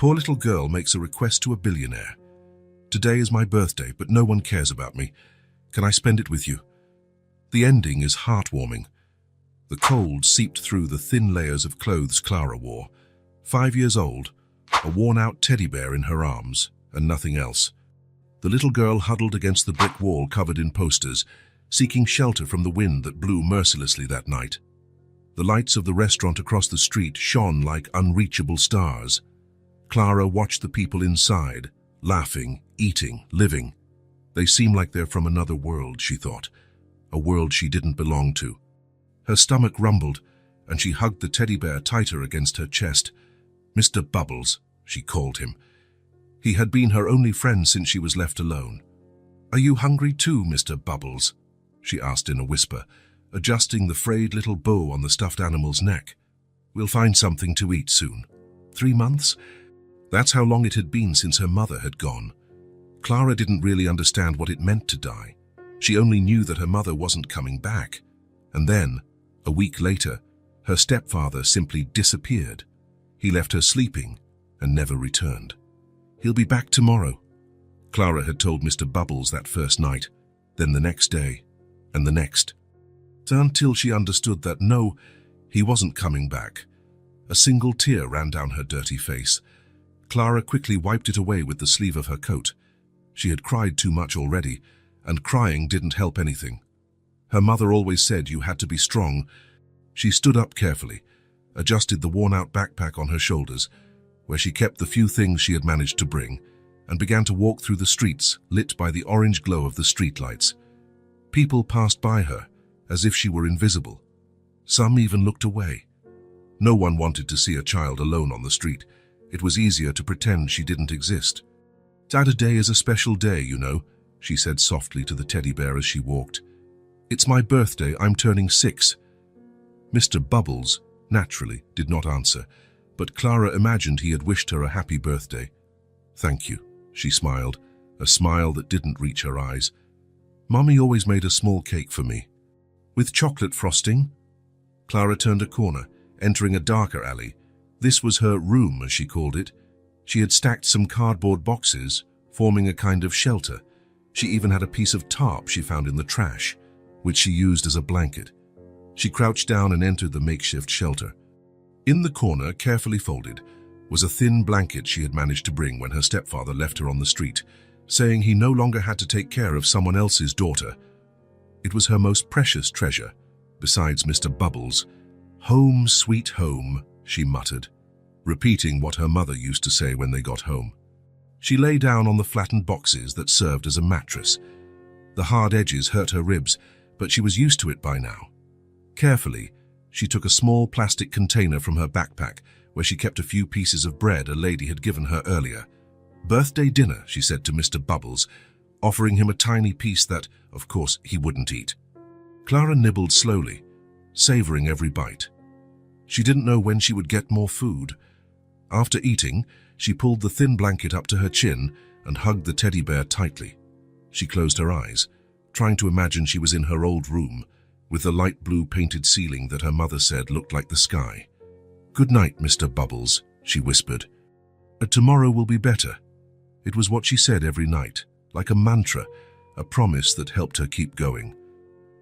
Poor little girl makes a request to a billionaire. Today is my birthday, but no one cares about me. Can I spend it with you? The ending is heartwarming. The cold seeped through the thin layers of clothes Clara wore. 5 years old, a worn-out teddy bear in her arms, and nothing else. The little girl huddled against the brick wall covered in posters, seeking shelter from the wind that blew mercilessly that night. The lights of the restaurant across the street shone like unreachable stars. Clara watched the people inside, laughing, eating, living. They seem like they're from another world, she thought, a world she didn't belong to. Her stomach rumbled, and she hugged the teddy bear tighter against her chest. Mr. Bubbles, she called him. He had been her only friend since she was left alone. Are you hungry too, Mr. Bubbles? She asked in a whisper, adjusting the frayed little bow on the stuffed animal's neck. We'll find something to eat soon. 3 months? That's how long it had been since her mother had gone. Clara didn't really understand what it meant to die. She only knew that her mother wasn't coming back. And then, a week later, her stepfather simply disappeared. He left her sleeping and never returned. He'll be back tomorrow, Clara had told Mr. Bubbles that first night, then the next day, and the next. Until she understood that no, he wasn't coming back. A single tear ran down her dirty face. Clara quickly wiped it away with the sleeve of her coat. She had cried too much already, and crying didn't help anything. Her mother always said you had to be strong. She stood up carefully, adjusted the worn-out backpack on her shoulders, where she kept the few things she had managed to bring, and began to walk through the streets, lit by the orange glow of the streetlights. People passed by her, as if she were invisible. Some even looked away. No one wanted to see a child alone on the street. It was easier to pretend she didn't exist. Saturday is a special day, you know, she said softly to the teddy bear as she walked. It's my birthday, I'm turning 6. Mr. Bubbles, naturally, did not answer, but Clara imagined he had wished her a happy birthday. Thank you, she smiled, a smile that didn't reach her eyes. Mommy always made a small cake for me. With chocolate frosting? Clara turned a corner, entering a darker alley. This was her room, as she called it. She had stacked some cardboard boxes, forming a kind of shelter. She even had a piece of tarp she found in the trash, which she used as a blanket. She crouched down and entered the makeshift shelter. In the corner, carefully folded, was a thin blanket she had managed to bring when her stepfather left her on the street, saying he no longer had to take care of someone else's daughter. It was her most precious treasure, besides Mr. Bubbles. Home, sweet home, she muttered, repeating what her mother used to say when they got home. She lay down on the flattened boxes that served as a mattress. The hard edges hurt her ribs, but she was used to it by now. Carefully, she took a small plastic container from her backpack where she kept a few pieces of bread a lady had given her earlier. Birthday dinner, she said to Mr. Bubbles, offering him a tiny piece that, of course, he wouldn't eat. Clara nibbled slowly, savoring every bite. She didn't know when she would get more food. After eating, she pulled the thin blanket up to her chin and hugged the teddy bear tightly. She closed her eyes, trying to imagine she was in her old room, with the light blue painted ceiling that her mother said looked like the sky. "Good night, Mr. Bubbles," she whispered. "Tomorrow will be better." It was what she said every night, like a mantra, a promise that helped her keep going.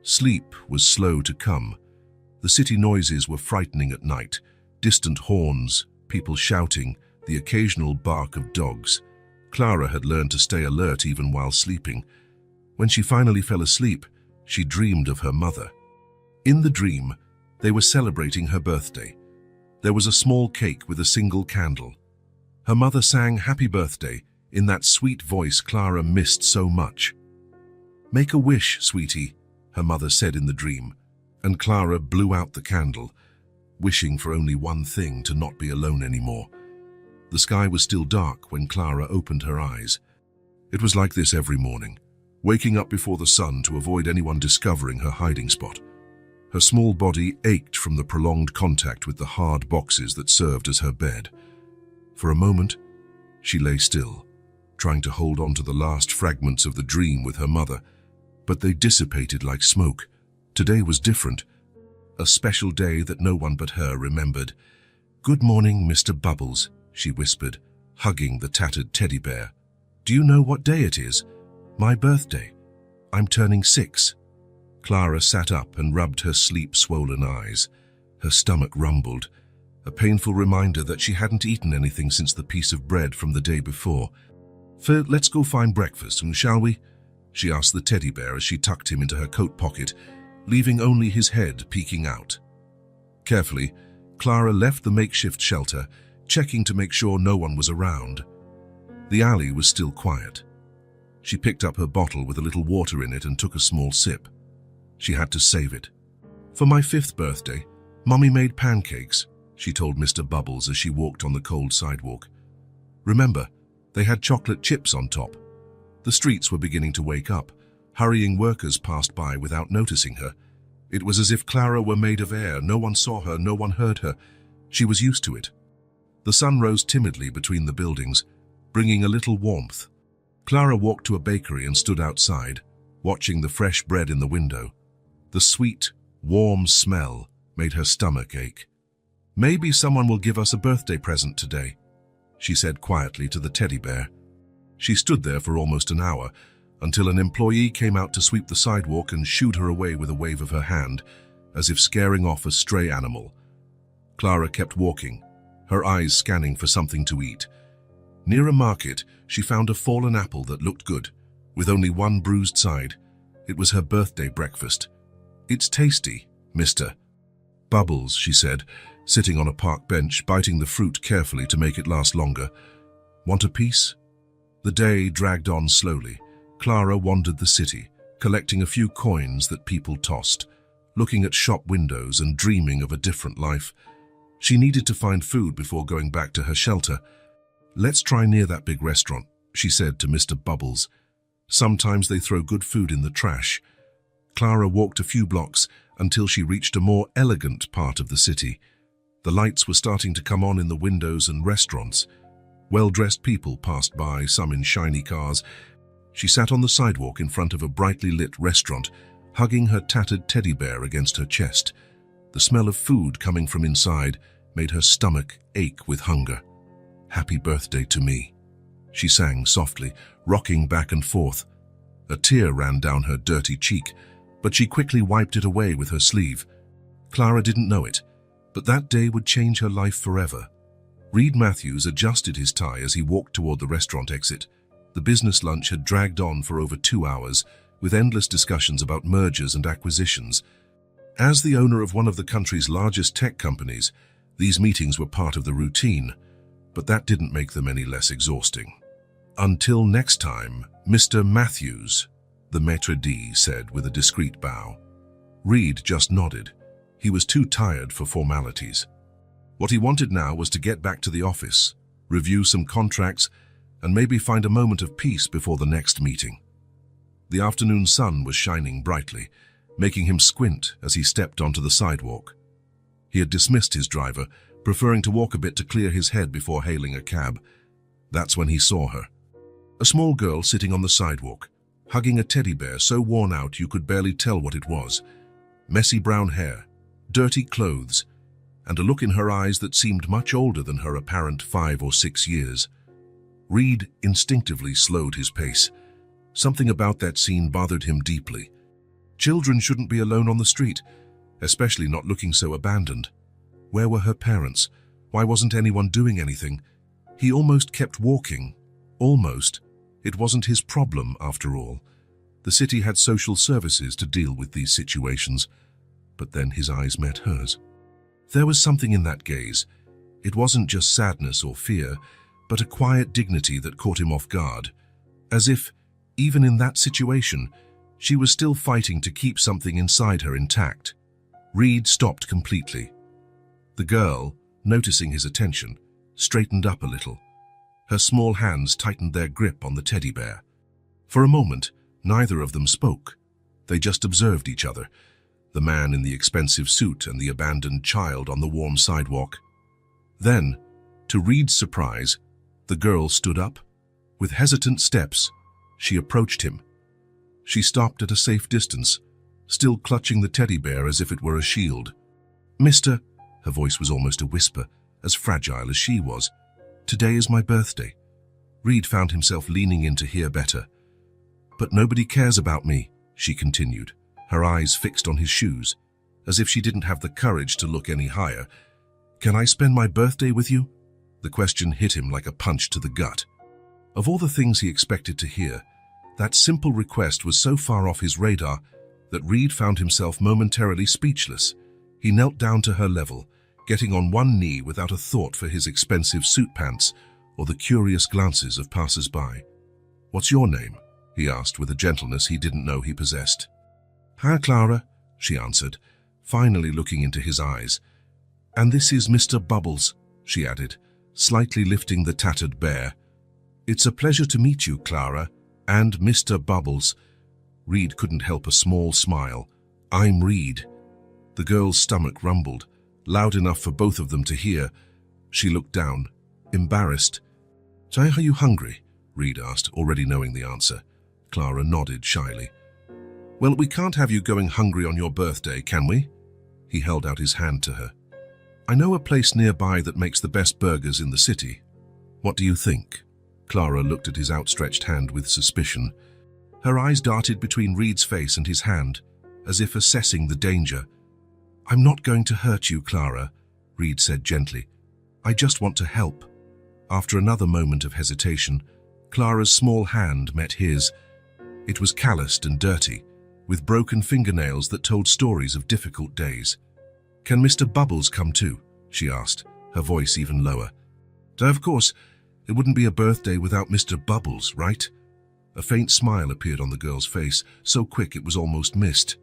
Sleep was slow to come. The city noises were frightening at night, distant horns, people shouting, the occasional bark of dogs. Clara had learned to stay alert even while sleeping. When she finally fell asleep, she dreamed of her mother. In the dream, they were celebrating her birthday. There was a small cake with a single candle. Her mother sang "Happy Birthday" in that sweet voice Clara missed so much. "Make a wish, sweetie," her mother said in the dream, and Clara blew out the candle, wishing for only one thing: to not be alone anymore. The sky was still dark when Clara opened her eyes. It was like this every morning, waking up before the sun to avoid anyone discovering her hiding spot. Her small body ached from the prolonged contact with the hard boxes that served as her bed. For a moment, she lay still, trying to hold on to the last fragments of the dream with her mother, but they dissipated like smoke. Today was different, a special day that no one but her remembered. "Good morning, Mr. Bubbles," she whispered, hugging the tattered teddy bear. "Do you know what day it is? My birthday. I'm turning 6. Clara sat up and rubbed her sleep-swollen eyes. Her stomach rumbled, a painful reminder that she hadn't eaten anything since the piece of bread from the day before. "Let's go find breakfast, shall we?" she asked the teddy bear as she tucked him into her coat pocket, leaving only his head peeking out. Carefully, Clara left the makeshift shelter, checking to make sure no one was around. The alley was still quiet. She picked up her bottle with a little water in it and took a small sip. She had to save it. "For my 5th birthday, Mummy made pancakes," she told Mr. Bubbles as she walked on the cold sidewalk. "Remember, they had chocolate chips on top." The streets were beginning to wake up. Hurrying workers passed by without noticing her. It was as if Clara were made of air. No one saw her, no one heard her. She was used to it. The sun rose timidly between the buildings, bringing a little warmth. Clara walked to a bakery and stood outside, watching the fresh bread in the window. The sweet, warm smell made her stomach ache. "Maybe someone will give us a birthday present today," she said quietly to the teddy bear. She stood there for almost an hour, until an employee came out to sweep the sidewalk and shooed her away with a wave of her hand, as if scaring off a stray animal. Clara kept walking, her eyes scanning for something to eat. Near a market, she found a fallen apple that looked good, with only one bruised side. It was her birthday breakfast. "It's tasty, Mr. Bubbles," she said, sitting on a park bench, biting the fruit carefully to make it last longer. "Want a piece?" The day dragged on slowly. Clara wandered the city, collecting a few coins that people tossed, looking at shop windows and dreaming of a different life. She needed to find food before going back to her shelter. "Let's try near that big restaurant," she said to Mr. Bubbles. "Sometimes they throw good food in the trash." Clara walked a few blocks until she reached a more elegant part of the city. The lights were starting to come on in the windows and restaurants. Well-dressed people passed by, some in shiny cars. She sat on the sidewalk in front of a brightly lit restaurant, hugging her tattered teddy bear against her chest. The smell of food coming from inside made her stomach ache with hunger. "Happy birthday to me," she sang softly, rocking back and forth. A tear ran down her dirty cheek, but she quickly wiped it away with her sleeve. Clara didn't know it, but that day would change her life forever. Reed Matthews adjusted his tie as he walked toward the restaurant exit. The business lunch had dragged on for over 2 hours, with endless discussions about mergers and acquisitions. As the owner of one of the country's largest tech companies, these meetings were part of the routine, but that didn't make them any less exhausting. "Until next time, Mr. Matthews," the maître d' said with a discreet bow. Reed just nodded. He was too tired for formalities. What he wanted now was to get back to the office, review some contracts, and maybe find a moment of peace before the next meeting. The afternoon sun was shining brightly, making him squint as he stepped onto the sidewalk. He had dismissed his driver, preferring to walk a bit to clear his head before hailing a cab. That's when he saw her. A small girl sitting on the sidewalk, hugging a teddy bear so worn out you could barely tell what it was. Messy brown hair, dirty clothes, and a look in her eyes that seemed much older than her apparent 5 or 6 years. Reed instinctively slowed his pace. Something about that scene bothered him deeply. Children shouldn't be alone on the street, especially not looking so abandoned. Where were her parents? Why wasn't anyone doing anything? He almost kept walking. Almost. It wasn't his problem, after all. The city had social services to deal with these situations. But then his eyes met hers. There was something in that gaze. It wasn't just sadness or fear, but a quiet dignity that caught him off guard. As if, even in that situation, she was still fighting to keep something inside her intact. Reed stopped completely. The girl, noticing his attention, straightened up a little. Her small hands tightened their grip on the teddy bear. For a moment, neither of them spoke. They just observed each other, the man in the expensive suit and the abandoned child on the warm sidewalk. Then, to Reed's surprise, the girl stood up. With hesitant steps, she approached him. She stopped at a safe distance, still clutching the teddy bear as if it were a shield. "Mr." Her voice was almost a whisper, as fragile as she was. Today is my birthday. Reed found himself leaning in to hear better. But nobody cares about me, she continued, her eyes fixed on his shoes, as if she didn't have the courage to look any higher. Can I spend my birthday with you? The question hit him like a punch to the gut. Of all the things he expected to hear, that simple request was so far off his radar that Reed found himself momentarily speechless. He knelt down to her level, getting on one knee without a thought for his expensive suit pants or the curious glances of passers-by. What's your name? He asked with a gentleness he didn't know he possessed. Hi, Clara, she answered, finally looking into his eyes. And this is Mr. Bubbles, she added, slightly lifting the tattered bear. It's a pleasure to meet you, Clara, and Mr. Bubbles. Reed couldn't help a small smile. I'm Reed. The girl's stomach rumbled, loud enough for both of them to hear. She looked down, embarrassed. Are you hungry? Reed asked, already knowing the answer. Clara nodded shyly. Well, we can't have you going hungry on your birthday, can we? He held out his hand to her. I know a place nearby that makes the best burgers in the city. What do you think? Clara looked at his outstretched hand with suspicion. Her eyes darted between Reed's face and his hand, as if assessing the danger. I'm not going to hurt you, Clara, Reed said gently. I just want to help. After another moment of hesitation, Clara's small hand met his. It was calloused and dirty, with broken fingernails that told stories of difficult days. Can Mr. Bubbles come too? She asked, her voice even lower. Of course, it wouldn't be a birthday without Mr. Bubbles, right? A faint smile appeared on the girl's face, so quick it was almost missed.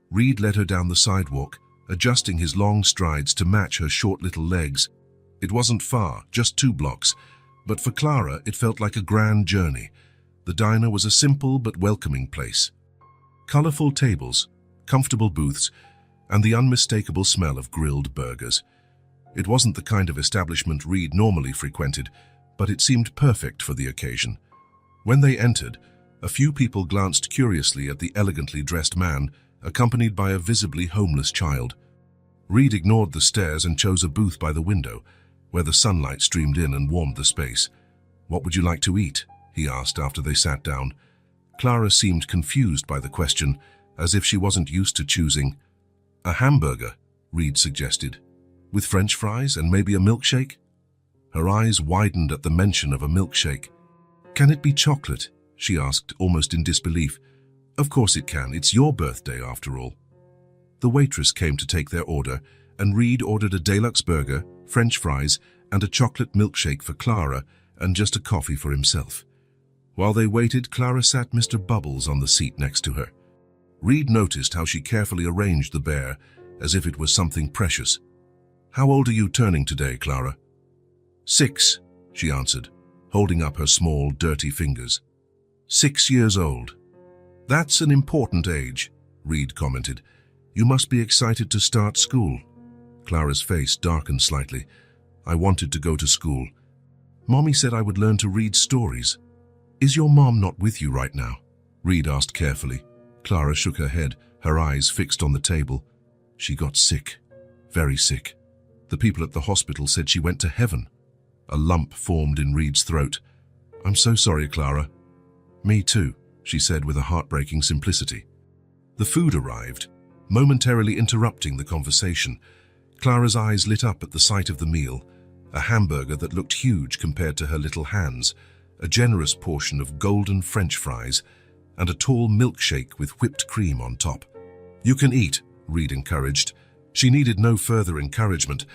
Reed led her down the sidewalk, adjusting his long strides to match her short little legs. It wasn't far, just 2 blocks, but for Clara it felt like a grand journey. The diner was a simple but welcoming place. Colorful tables, comfortable booths, and the unmistakable smell of grilled burgers. It wasn't the kind of establishment Reed normally frequented, but it seemed perfect for the occasion. When they entered, a few people glanced curiously at the elegantly dressed man, accompanied by a visibly homeless child. Reed ignored the stares and chose a booth by the window, where the sunlight streamed in and warmed the space. What would you like to eat? He asked after they sat down. Clara seemed confused by the question, as if she wasn't used to choosing. A hamburger, Reed suggested, with French fries and maybe a milkshake? Her eyes widened at the mention of a milkshake. Can it be chocolate? She asked, almost in disbelief. Of course it can. It's your birthday, after all. The waitress came to take their order, and Reed ordered a deluxe burger, French fries, and a chocolate milkshake for Clara, and just a coffee for himself. While they waited, Clara sat Mr. Bubbles on the seat next to her. Reed noticed how she carefully arranged the bear, as if it was something precious. How old are you turning today, Clara? 6, she answered, holding up her small, dirty fingers. 6 years old. That's an important age, Reed commented. You must be excited to start school. Clara's face darkened slightly. I wanted to go to school. Mommy said I would learn to read stories. Is your mom not with you right now? Reed asked carefully. Clara shook her head, her eyes fixed on the table. She got sick. Very sick. The people at the hospital said she went to heaven. A lump formed in Reed's throat. I'm so sorry, Clara. Me too, she said with a heartbreaking simplicity. The food arrived, momentarily interrupting the conversation. Clara's eyes lit up at the sight of the meal, a hamburger that looked huge compared to her little hands, a generous portion of golden French fries, and a tall milkshake with whipped cream on top. You can eat, Reed encouraged. She needed no further encouragement.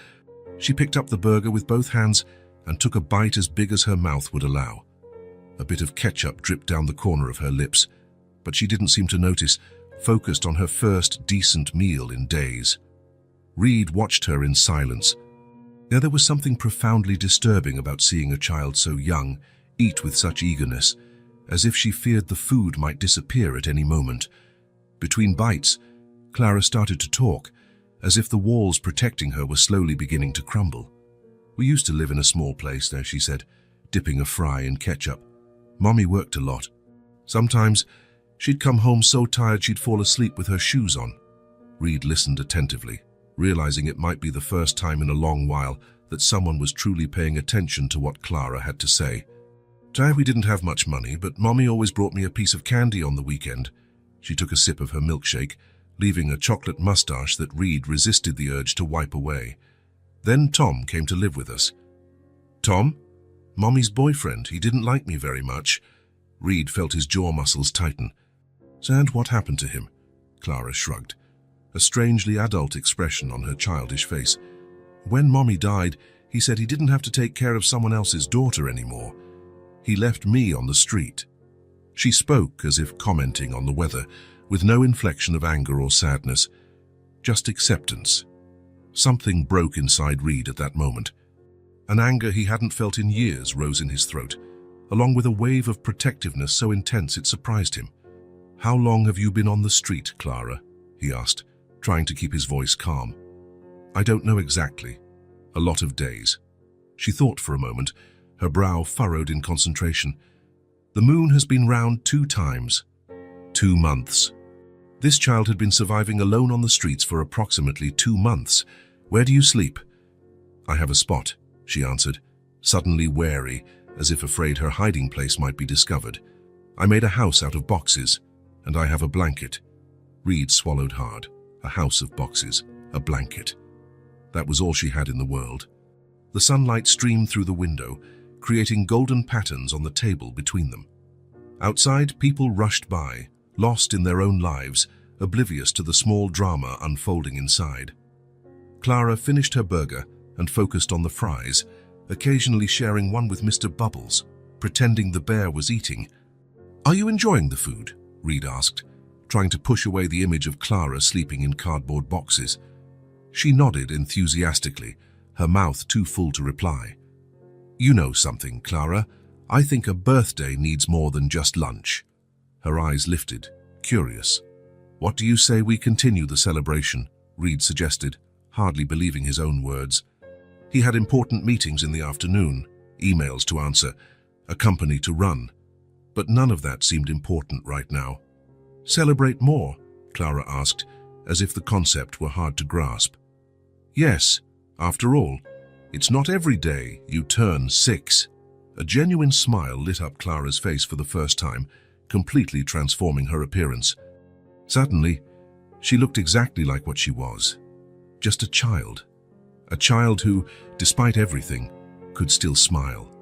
She picked up the burger with both hands and took a bite as big as her mouth would allow. A bit of ketchup dripped down the corner of her lips, but she didn't seem to notice, focused on her first decent meal in days. Reed watched her in silence. There was something profoundly disturbing about seeing a child so young eat with such eagerness, as if she feared the food might disappear at any moment. Between bites, Clara started to talk, as if the walls protecting her were slowly beginning to crumble. We used to live in a small place there, she said, dipping a fry in ketchup. Mommy worked a lot. Sometimes she'd come home so tired she'd fall asleep with her shoes on. Reed listened attentively, realizing it might be the first time in a long while that someone was truly paying attention to what Clara had to say. "Dad, we didn't have much money, but Mommy always brought me a piece of candy on the weekend." She took a sip of her milkshake, leaving a chocolate mustache that Reed resisted the urge to wipe away. "Then Tom came to live with us." "Tom? Mommy's boyfriend. He didn't like me very much." Reed felt his jaw muscles tighten. "And what happened to him?" Clara shrugged, a strangely adult expression on her childish face. "When Mommy died, he said he didn't have to take care of someone else's daughter anymore. He left me on the street." She spoke as if commenting on the weather, with no inflection of anger or sadness, just acceptance. Something broke inside Reed at that moment. An anger he hadn't felt in years rose in his throat, along with a wave of protectiveness so intense it surprised him. "How long have you been on the street, Clara?" he asked, trying to keep his voice calm. "I don't know exactly. A lot of days." She thought for a moment, her brow furrowed in concentration. "The moon has been round 2 times. 2 months." This child had been surviving alone on the streets for approximately 2 months. "Where do you sleep?" "I have a spot," she answered, suddenly wary, as if afraid her hiding place might be discovered. "I made a house out of boxes, and I have a blanket." Reed swallowed hard. A house of boxes, a blanket. That was all she had in the world. The sunlight streamed through the window, creating golden patterns on the table between them. Outside, people rushed by, lost in their own lives, oblivious to the small drama unfolding inside. Clara finished her burger and focused on the fries, occasionally sharing one with Mr. Bubbles, pretending the bear was eating. "Are you enjoying the food?" Reed asked, trying to push away the image of Clara sleeping in cardboard boxes. She nodded enthusiastically, her mouth too full to reply. "You know something, Clara. I think a birthday needs more than just lunch." Her eyes lifted, curious. "What do you say we continue the celebration?" Reed suggested, hardly believing his own words. He had important meetings in the afternoon, emails to answer, a company to run. But none of that seemed important right now. "Celebrate more?" Clara asked, as if the concept were hard to grasp. "Yes, after all, it's not every day you turn 6. A genuine smile lit up Clara's face for the first time, completely transforming her appearance. Suddenly, she looked exactly like what she was. Just a child. A child who, despite everything, could still smile.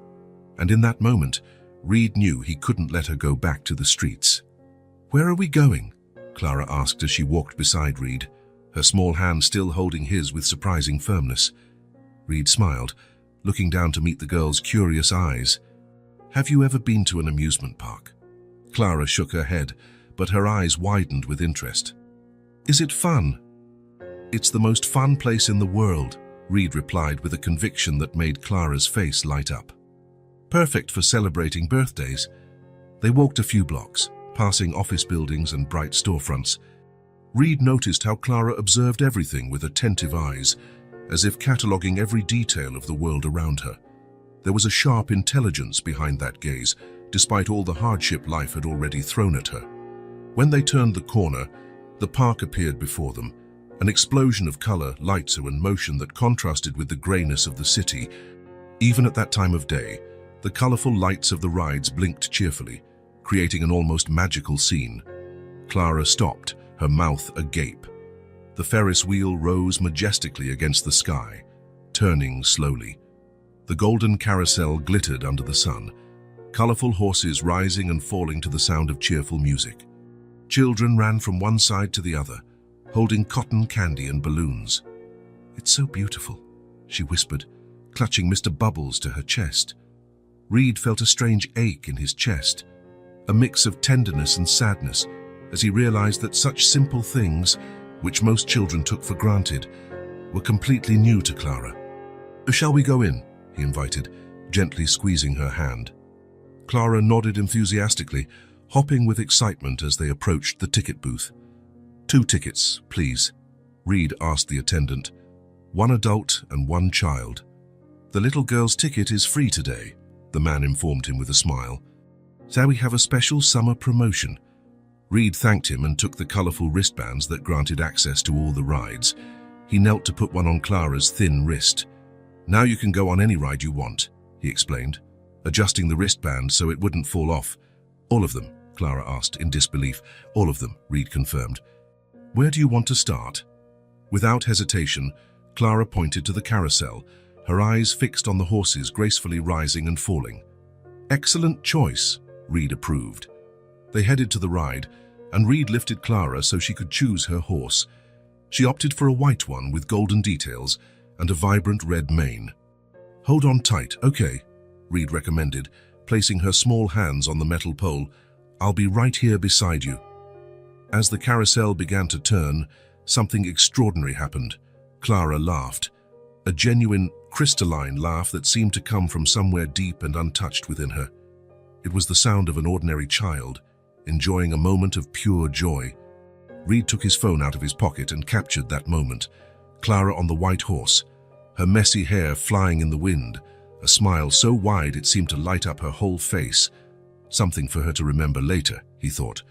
And in that moment, Reed knew he couldn't let her go back to the streets. "Where are we going?" Clara asked as she walked beside Reed, her small hand still holding his with surprising firmness. Reed smiled, looking down to meet the girl's curious eyes. "Have you ever been to an amusement park?" Clara shook her head, but her eyes widened with interest. "Is it fun?" "It's the most fun place in the world," Reed replied with a conviction that made Clara's face light up. "Perfect for celebrating birthdays." They walked a few blocks, passing office buildings and bright storefronts. Reed noticed how Clara observed everything with attentive eyes, as if cataloging every detail of the world around her. There was a sharp intelligence behind that gaze, despite all the hardship life had already thrown at her. When they turned the corner, the park appeared before them, an explosion of color, lights, and motion that contrasted with the grayness of the city. Even at that time of day, the colorful lights of the rides blinked cheerfully, creating an almost magical scene. Clara stopped, her mouth agape. The Ferris wheel rose majestically against the sky, turning slowly. The golden carousel glittered under the sun, colorful horses rising and falling to the sound of cheerful music. Children ran from one side to the other, holding cotton candy and balloons. "It's so beautiful," she whispered, clutching Mr. Bubbles to her chest. Reed felt a strange ache in his chest, a mix of tenderness and sadness, as he realized that such simple things, which most children took for granted, were completely new to Clara. "Shall we go in?" he invited, gently squeezing her hand. Clara nodded enthusiastically, hopping with excitement as they approached the ticket booth. "2 tickets, please," Reed asked the attendant. "1 adult and 1 child." "The little girl's ticket is free today," the man informed him with a smile. "So we have a special summer promotion." Reed thanked him and took the colorful wristbands that granted access to all the rides. He knelt to put one on Clara's thin wrist. Now you can go on any ride you want, he explained, adjusting the wristband so it wouldn't fall off. All of them, Clara asked in disbelief. All of them, Reed confirmed. Where do you want to start? Without hesitation, Clara pointed to the carousel, her eyes fixed on the horses gracefully rising and falling. Excellent choice, Reed approved. They headed to the ride, and Reed lifted Clara so she could choose her horse. She opted for a white one with golden details and a vibrant red mane. Hold on tight, okay, Reed recommended, placing her small hands on the metal pole. I'll be right here beside you. As the carousel began to turn, something extraordinary happened. Clara laughed, a genuine, crystalline laugh that seemed to come from somewhere deep and untouched within her. It was the sound of an ordinary child, enjoying a moment of pure joy. Reed took his phone out of his pocket and captured that moment. Clara on the white horse, her messy hair flying in the wind, a smile so wide it seemed to light up her whole face. Something for her to remember later, he thought.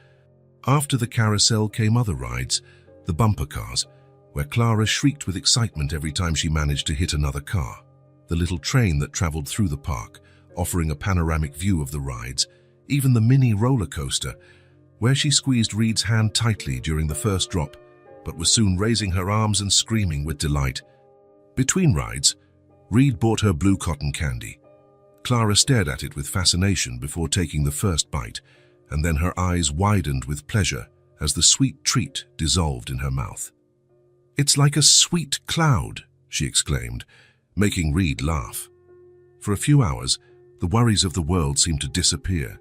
After the carousel came other rides, the bumper cars, where Clara shrieked with excitement every time she managed to hit another car. The little train that traveled through the park, offering a panoramic view of the rides, even the mini roller coaster, where she squeezed Reed's hand tightly during the first drop, but was soon raising her arms and screaming with delight. Between rides, Reed bought her blue cotton candy. Clara stared at it with fascination before taking the first bite, and then her eyes widened with pleasure as the sweet treat dissolved in her mouth. "It's like a sweet cloud," she exclaimed, making Reed laugh. For a few hours, the worries of the world seemed to disappear.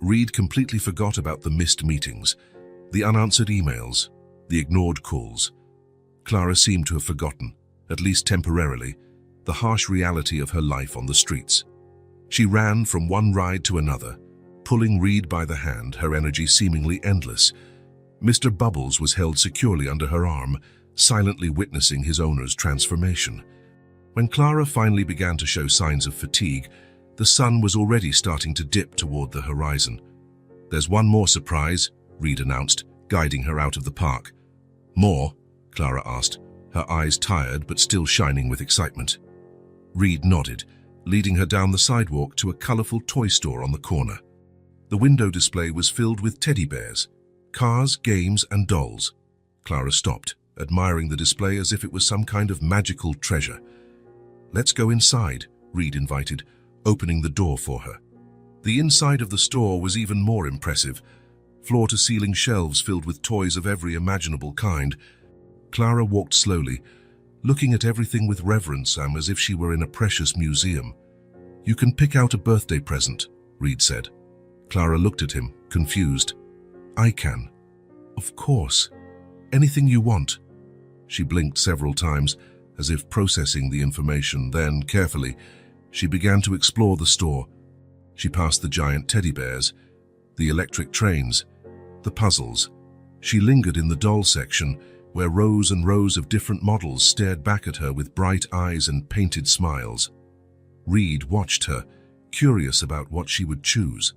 Reed completely forgot about the missed meetings, the unanswered emails, the ignored calls. Clara seemed to have forgotten, at least temporarily, the harsh reality of her life on the streets. She ran from one ride to another, pulling Reed by the hand, her energy seemingly endless. Mr. Bubbles was held securely under her arm, silently witnessing his owner's transformation. When Clara finally began to show signs of fatigue, the sun was already starting to dip toward the horizon. "There's one more surprise," Reed announced, guiding her out of the park. "More?" Clara asked, her eyes tired but still shining with excitement. Reed nodded, leading her down the sidewalk to a colorful toy store on the corner. The window display was filled with teddy bears, cars, games, and dolls. Clara stopped, admiring the display as if it was some kind of magical treasure. "Let's go inside," Reed invited, opening the door for her. The inside of the store was even more impressive, floor-to-ceiling shelves filled with toys of every imaginable kind. Clara walked slowly, looking at everything with reverence as if she were in a precious museum. "You can pick out a birthday present," Reed said. Clara looked at him, confused. "I can." "Of course. Anything you want." She blinked several times, as if processing the information. Then, carefully, she began to explore the store. She passed the giant teddy bears, the electric trains, the puzzles. She lingered in the doll section, where rows and rows of different models stared back at her with bright eyes and painted smiles. Reed watched her, curious about what she would choose.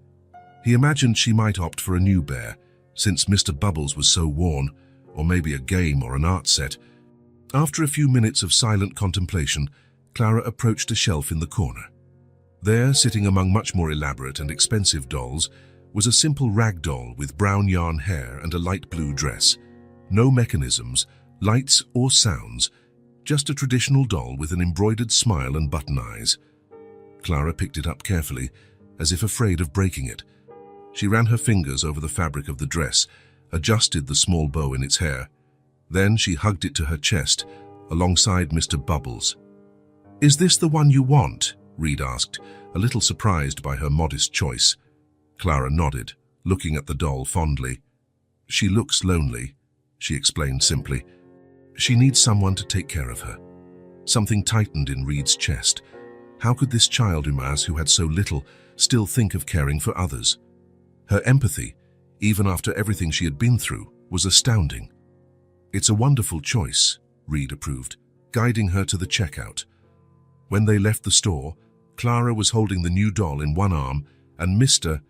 He imagined she might opt for a new bear, since Mr. Bubbles was so worn, or maybe a game or an art set. After a few minutes of silent contemplation, Clara approached a shelf in the corner. There, sitting among much more elaborate and expensive dolls, was a simple rag doll with brown yarn hair and a light blue dress. No mechanisms, lights or sounds, just a traditional doll with an embroidered smile and button eyes. Clara picked it up carefully, as if afraid of breaking it. She ran her fingers over the fabric of the dress, adjusted the small bow in its hair. Then she hugged it to her chest, alongside Mr. Bubbles. "Is this the one you want?" Reed asked, a little surprised by her modest choice. Clara nodded, looking at the doll fondly. "She looks lonely," she explained simply. "She needs someone to take care of her." Something tightened in Reed's chest. How could this child who had so little, still think of caring for others? Her empathy, even after everything she had been through, was astounding. "It's a wonderful choice," Reed approved, guiding her to the checkout. When they left the store, Clara was holding the new doll in one arm and Mr.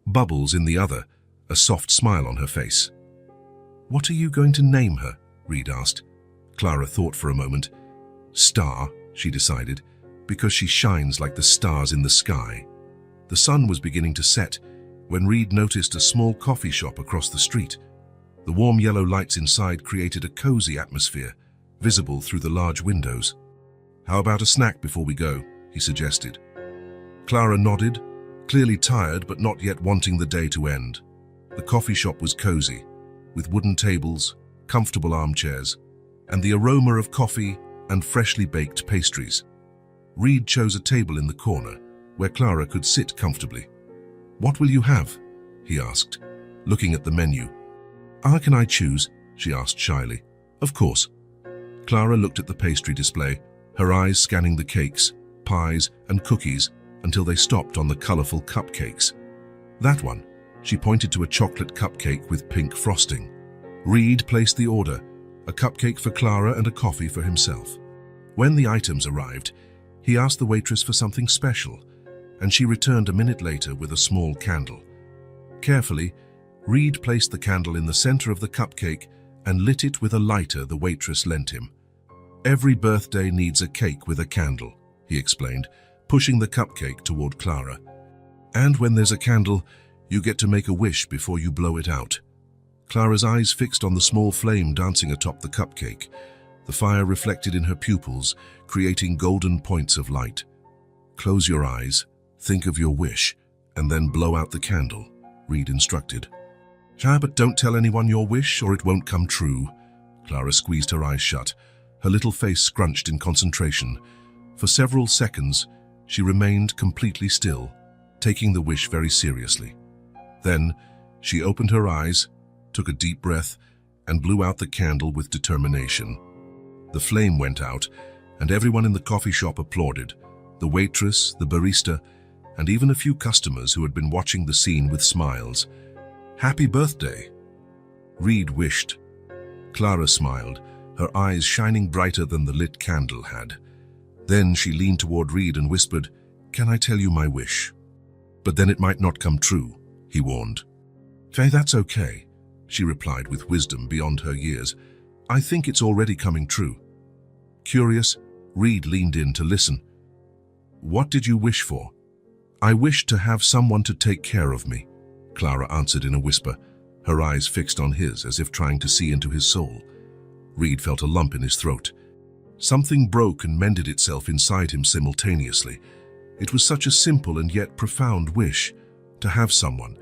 Bubbles in the other, a soft smile on her face. "What are you going to name her?" Reed asked. Clara thought for a moment. "Star," she decided, because she shines like the stars in the sky. The sun was beginning to set when Reed noticed a small coffee shop across the street. The warm yellow lights inside created a cozy atmosphere, visible through the large windows. "How about a snack before we go?" he suggested. Clara nodded, clearly tired but not yet wanting the day to end. The coffee shop was cozy, with wooden tables, comfortable armchairs, and the aroma of coffee and freshly baked pastries. Reed chose a table in the corner, where Clara could sit comfortably. "What will you have?" he asked, looking at the menu. "Can I choose?" she asked shyly. "Of course." Clara looked at the pastry display, her eyes scanning the cakes, pies, and cookies until they stopped on the colorful cupcakes. "That one." She pointed to a chocolate cupcake with pink frosting. Reed placed the order, a cupcake for Clara and a coffee for himself. When the items arrived, he asked the waitress for something special, and she returned a minute later with a small candle. Carefully, Reed placed the candle in the center of the cupcake and lit it with a lighter the waitress lent him. "Every birthday needs a cake with a candle," he explained, pushing the cupcake toward Clara. "And when there's a candle, you get to make a wish before you blow it out." Clara's eyes fixed on the small flame dancing atop the cupcake. The fire reflected in her pupils, creating golden points of light. "Close your eyes, think of your wish, and then blow out the candle," Reed instructed. But don't tell anyone your wish or it won't come true." Clara squeezed her eyes shut, her little face scrunched in concentration. For several seconds, she remained completely still, taking the wish very seriously. Then, she opened her eyes, took a deep breath, and blew out the candle with determination. The flame went out, and everyone in the coffee shop applauded, the waitress, the barista, and even a few customers who had been watching the scene with smiles. "Happy birthday," Reed wished. Clara smiled, her eyes shining brighter than the lit candle had. Then she leaned toward Reed and whispered, "Can I tell you my wish?" "But then it might not come true," he warned. "Faye, that's okay," she replied with wisdom beyond her years. "I think it's already coming true." Curious, Reed leaned in to listen. "What did you wish for?" "I wished to have someone to take care of me," Clara answered in a whisper, her eyes fixed on his as if trying to see into his soul. Reed felt a lump in his throat. Something broke and mended itself inside him simultaneously. It was such a simple and yet profound wish, to have someone,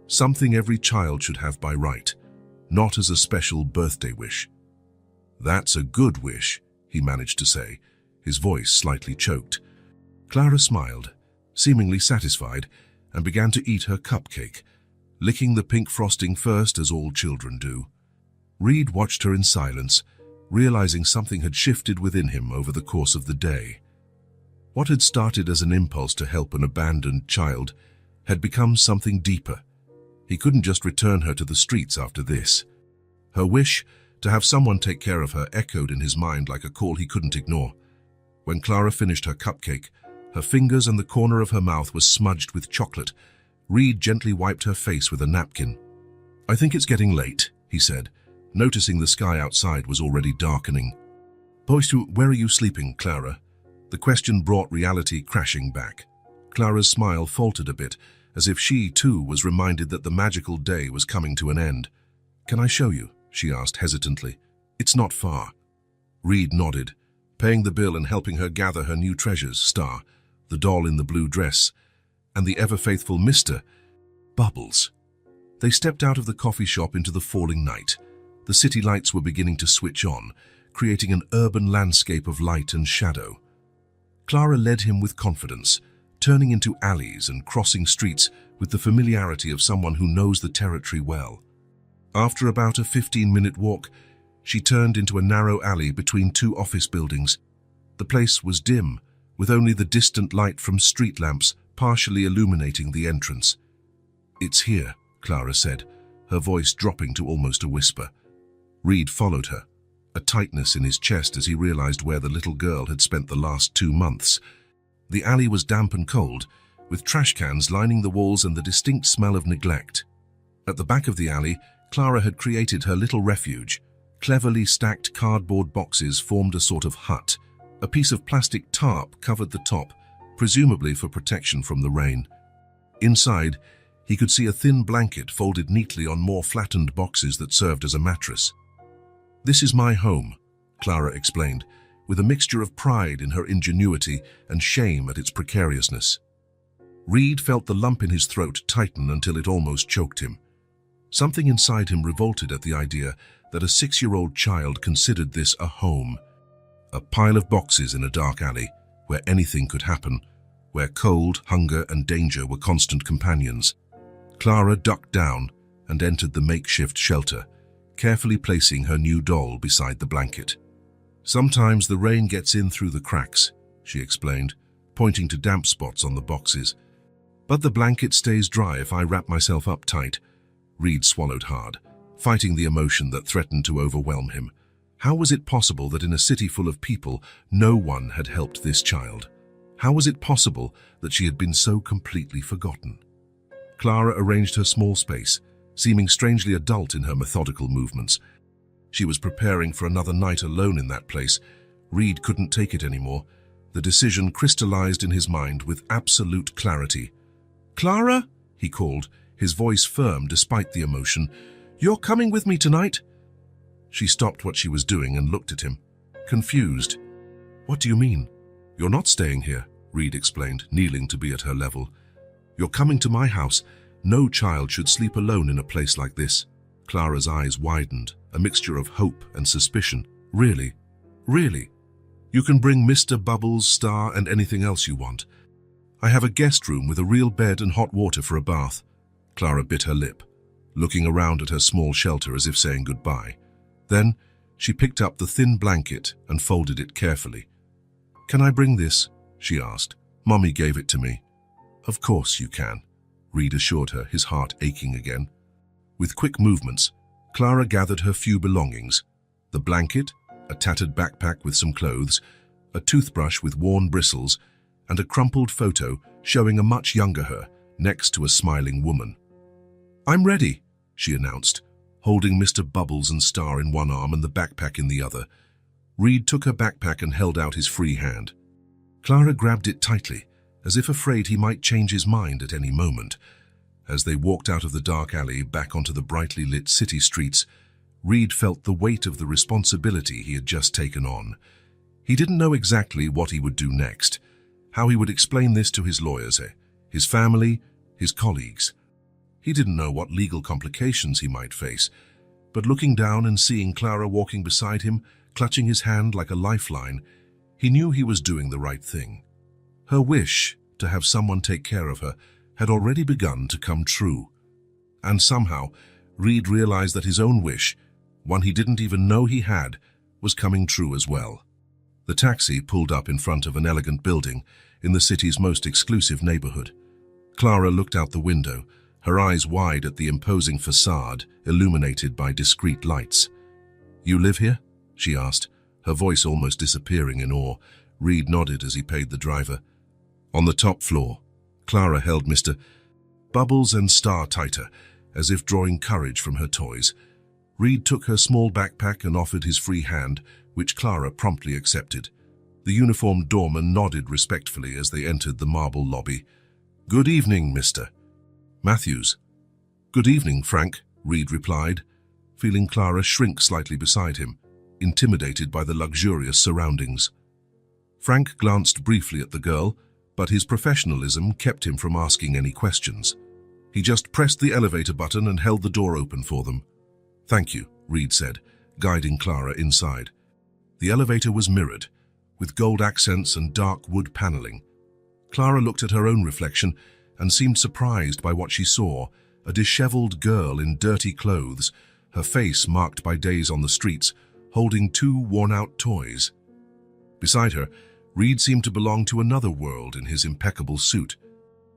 something every child should have by right, not as a special birthday wish. "That's a good wish," he managed to say, his voice slightly choked. Clara smiled, seemingly satisfied, and began to eat her cupcake, licking the pink frosting first as all children do. Reed watched her in silence, realizing something had shifted within him over the course of the day. What had started as an impulse to help an abandoned child had become something deeper. He couldn't just return her to the streets after this. Her wish to have someone take care of her echoed in his mind like a call he couldn't ignore. When Clara finished her cupcake, her fingers and the corner of her mouth was smudged with chocolate. Reed gently wiped her face with a napkin. "I think it's getting late," he said, noticing the sky outside was already darkening. "Boys, where are you sleeping, Clara?" The question brought reality crashing back. Clara's smile faltered a bit, as if she, too, was reminded that the magical day was coming to an end. "Can I show you?" she asked hesitantly. "It's not far." Reed nodded, paying the bill and helping her gather her new treasures, Star, the doll in the blue dress, and the ever-faithful Mr. Bubbles. They stepped out of the coffee shop into the falling night. The city lights were beginning to switch on, creating an urban landscape of light and shadow. Clara led him with confidence, turning into alleys and crossing streets with the familiarity of someone who knows the territory well. After about a 15-minute walk, she turned into a narrow alley between two office buildings. The place was dim, with only the distant light from street lamps partially illuminating the entrance. "It's here," Clara said, her voice dropping to almost a whisper. Reed followed her, a tightness in his chest as he realized where the little girl had spent the last 2 months. The alley was damp and cold, with trash cans lining the walls and the distinct smell of neglect. At the back of the alley, Clara had created her little refuge. Cleverly stacked cardboard boxes formed a sort of hut, A piece of plastic tarp covered the top, presumably for protection from the rain. Inside, he could see a thin blanket folded neatly on more flattened boxes that served as a mattress. "This is my home," Clara explained, with a mixture of pride in her ingenuity and shame at its precariousness. Reed felt the lump in his throat tighten until it almost choked him. Something inside him revolted at the idea that a 6-year-old child considered this a home. A pile of boxes in a dark alley, where anything could happen, where cold, hunger, and danger were constant companions. Clara ducked down and entered the makeshift shelter, carefully placing her new doll beside the blanket. "Sometimes the rain gets in through the cracks," she explained, pointing to damp spots on the boxes. "But the blanket stays dry if I wrap myself up tight." Reed swallowed hard, fighting the emotion that threatened to overwhelm him. How was it possible that in a city full of people, no one had helped this child? How was it possible that she had been so completely forgotten? Clara arranged her small space, seeming strangely adult in her methodical movements. She was preparing for another night alone in that place. Reed couldn't take it anymore. The decision crystallized in his mind with absolute clarity. "Clara," he called, his voice firm despite the emotion, "you're coming with me tonight?" She stopped what she was doing and looked at him, confused. "What do you mean?" "You're not staying here," Reed explained, kneeling to be at her level. "You're coming to my house. No child should sleep alone in a place like this." Clara's eyes widened, a mixture of hope and suspicion. "Really? Really? You can bring Mr. Bubbles, Star, and anything else you want. I have a guest room with a real bed and hot water for a bath." Clara bit her lip, looking around at her small shelter as if saying goodbye. Then she picked up the thin blanket and folded it carefully. "Can I bring this?" she asked. "Mommy gave it to me." "Of course you can," Reed assured her, his heart aching again. With quick movements, Clara gathered her few belongings: the blanket, a tattered backpack with some clothes, a toothbrush with worn bristles, and a crumpled photo showing a much younger her next to a smiling woman. "I'm ready," she announced, holding Mr. Bubbles and Star in one arm and the backpack in the other. Reed took her backpack and held out his free hand. Clara grabbed it tightly, as if afraid he might change his mind at any moment. As they walked out of the dark alley back onto the brightly lit city streets, Reed felt the weight of the responsibility he had just taken on. He didn't know exactly what he would do next, how he would explain this to his lawyers, his family, his colleagues. He didn't know what legal complications he might face, but looking down and seeing Clara walking beside him, clutching his hand like a lifeline, he knew he was doing the right thing. Her wish to have someone take care of her had already begun to come true. And somehow, Reed realized that his own wish, one he didn't even know he had, was coming true as well. The taxi pulled up in front of an elegant building in the city's most exclusive neighborhood. Clara looked out the window, her eyes wide at the imposing facade illuminated by discreet lights. "You live here?" she asked, her voice almost disappearing in awe. Reed nodded as he paid the driver. On the top floor, Clara held Mr. Bubbles and Star tighter, as if drawing courage from her toys. Reed took her small backpack and offered his free hand, which Clara promptly accepted. The uniformed doorman nodded respectfully as they entered the marble lobby. "Good evening, Mr. Matthews." "Good evening, Frank," Reed replied, feeling Clara shrink slightly beside him, intimidated by the luxurious surroundings. Frank glanced briefly at the girl, but his professionalism kept him from asking any questions. He just pressed the elevator button and held the door open for them. "Thank you," Reed said, guiding Clara inside. The elevator was mirrored, with gold accents and dark wood paneling. Clara looked at her own reflection and seemed surprised by what she saw, a disheveled girl in dirty clothes, her face marked by days on the streets, holding 2 worn-out toys. Beside her, Reed seemed to belong to another world in his impeccable suit.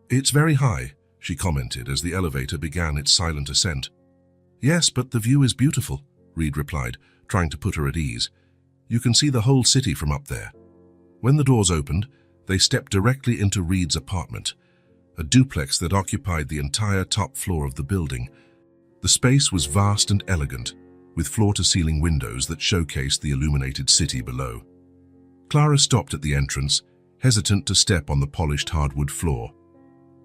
"It's very high," she commented as the elevator began its silent ascent. "Yes, but the view is beautiful," Reed replied, trying to put her at ease. "You can see the whole city from up there." When the doors opened, they stepped directly into Reed's apartment, a duplex that occupied the entire top floor of the building. The space was vast and elegant, with floor-to-ceiling windows that showcased the illuminated city below. Clara stopped at the entrance, hesitant to step on the polished hardwood floor.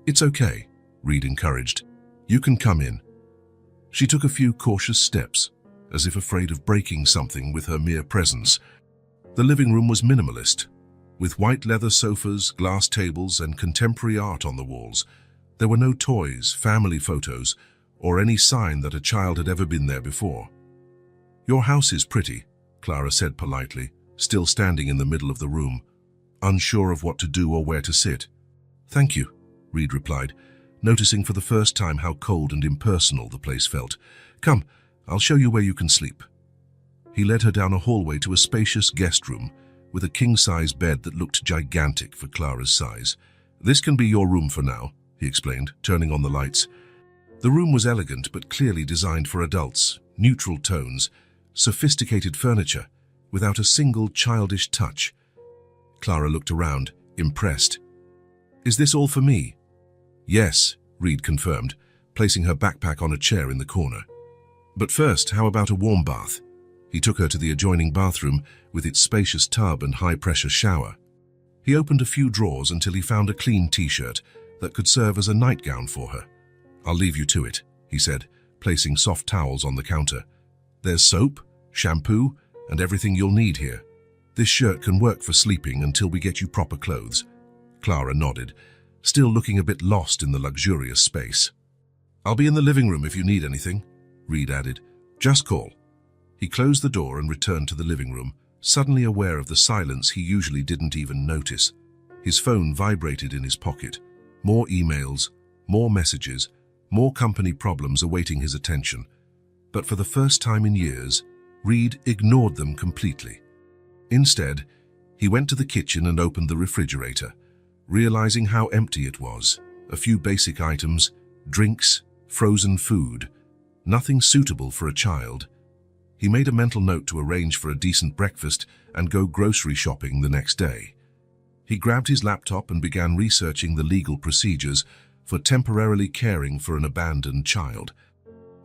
"It's okay," Reed encouraged. "You can come in." She took a few cautious steps, as if afraid of breaking something with her mere presence. The living room was minimalist, with white leather sofas, glass tables, and contemporary art on the walls. There were no toys, family photos, or any sign that a child had ever been there before. "Your house is pretty," Clara said politely, still standing in the middle of the room, unsure of what to do or where to sit. "Thank you," Reed replied, noticing for the first time how cold and impersonal the place felt. "Come, I'll show you where you can sleep." He led her down a hallway to a spacious guest room with a king-size bed that looked gigantic for Clara's size. "This can be your room for now," he explained, turning on the lights. The room was elegant but clearly designed for adults, neutral tones, sophisticated furniture, without a single childish touch. Clara looked around, impressed. "Is this all for me?" "Yes," Reed confirmed, placing her backpack on a chair in the corner. "But first, how about a warm bath?" He took her to the adjoining bathroom with its spacious tub and high-pressure shower. He opened a few drawers until he found a clean t-shirt that could serve as a nightgown for her. "I'll leave you to it," he said, placing soft towels on the counter. "There's soap, shampoo, and everything you'll need here. This shirt can work for sleeping until we get you proper clothes." Clara nodded, still looking a bit lost in the luxurious space. "I'll be in the living room if you need anything," Reed added. "Just call." He closed the door and returned to the living room, suddenly aware of the silence he usually didn't even notice. His phone vibrated in his pocket. More emails, more messages, more company problems awaiting his attention. But for the first time in years, Reed ignored them completely. Instead, he went to the kitchen and opened the refrigerator, realizing how empty it was. A few basic items, drinks, frozen food, nothing suitable for a child. He made a mental note to arrange for a decent breakfast and go grocery shopping the next day. He grabbed his laptop and began researching the legal procedures for temporarily caring for an abandoned child.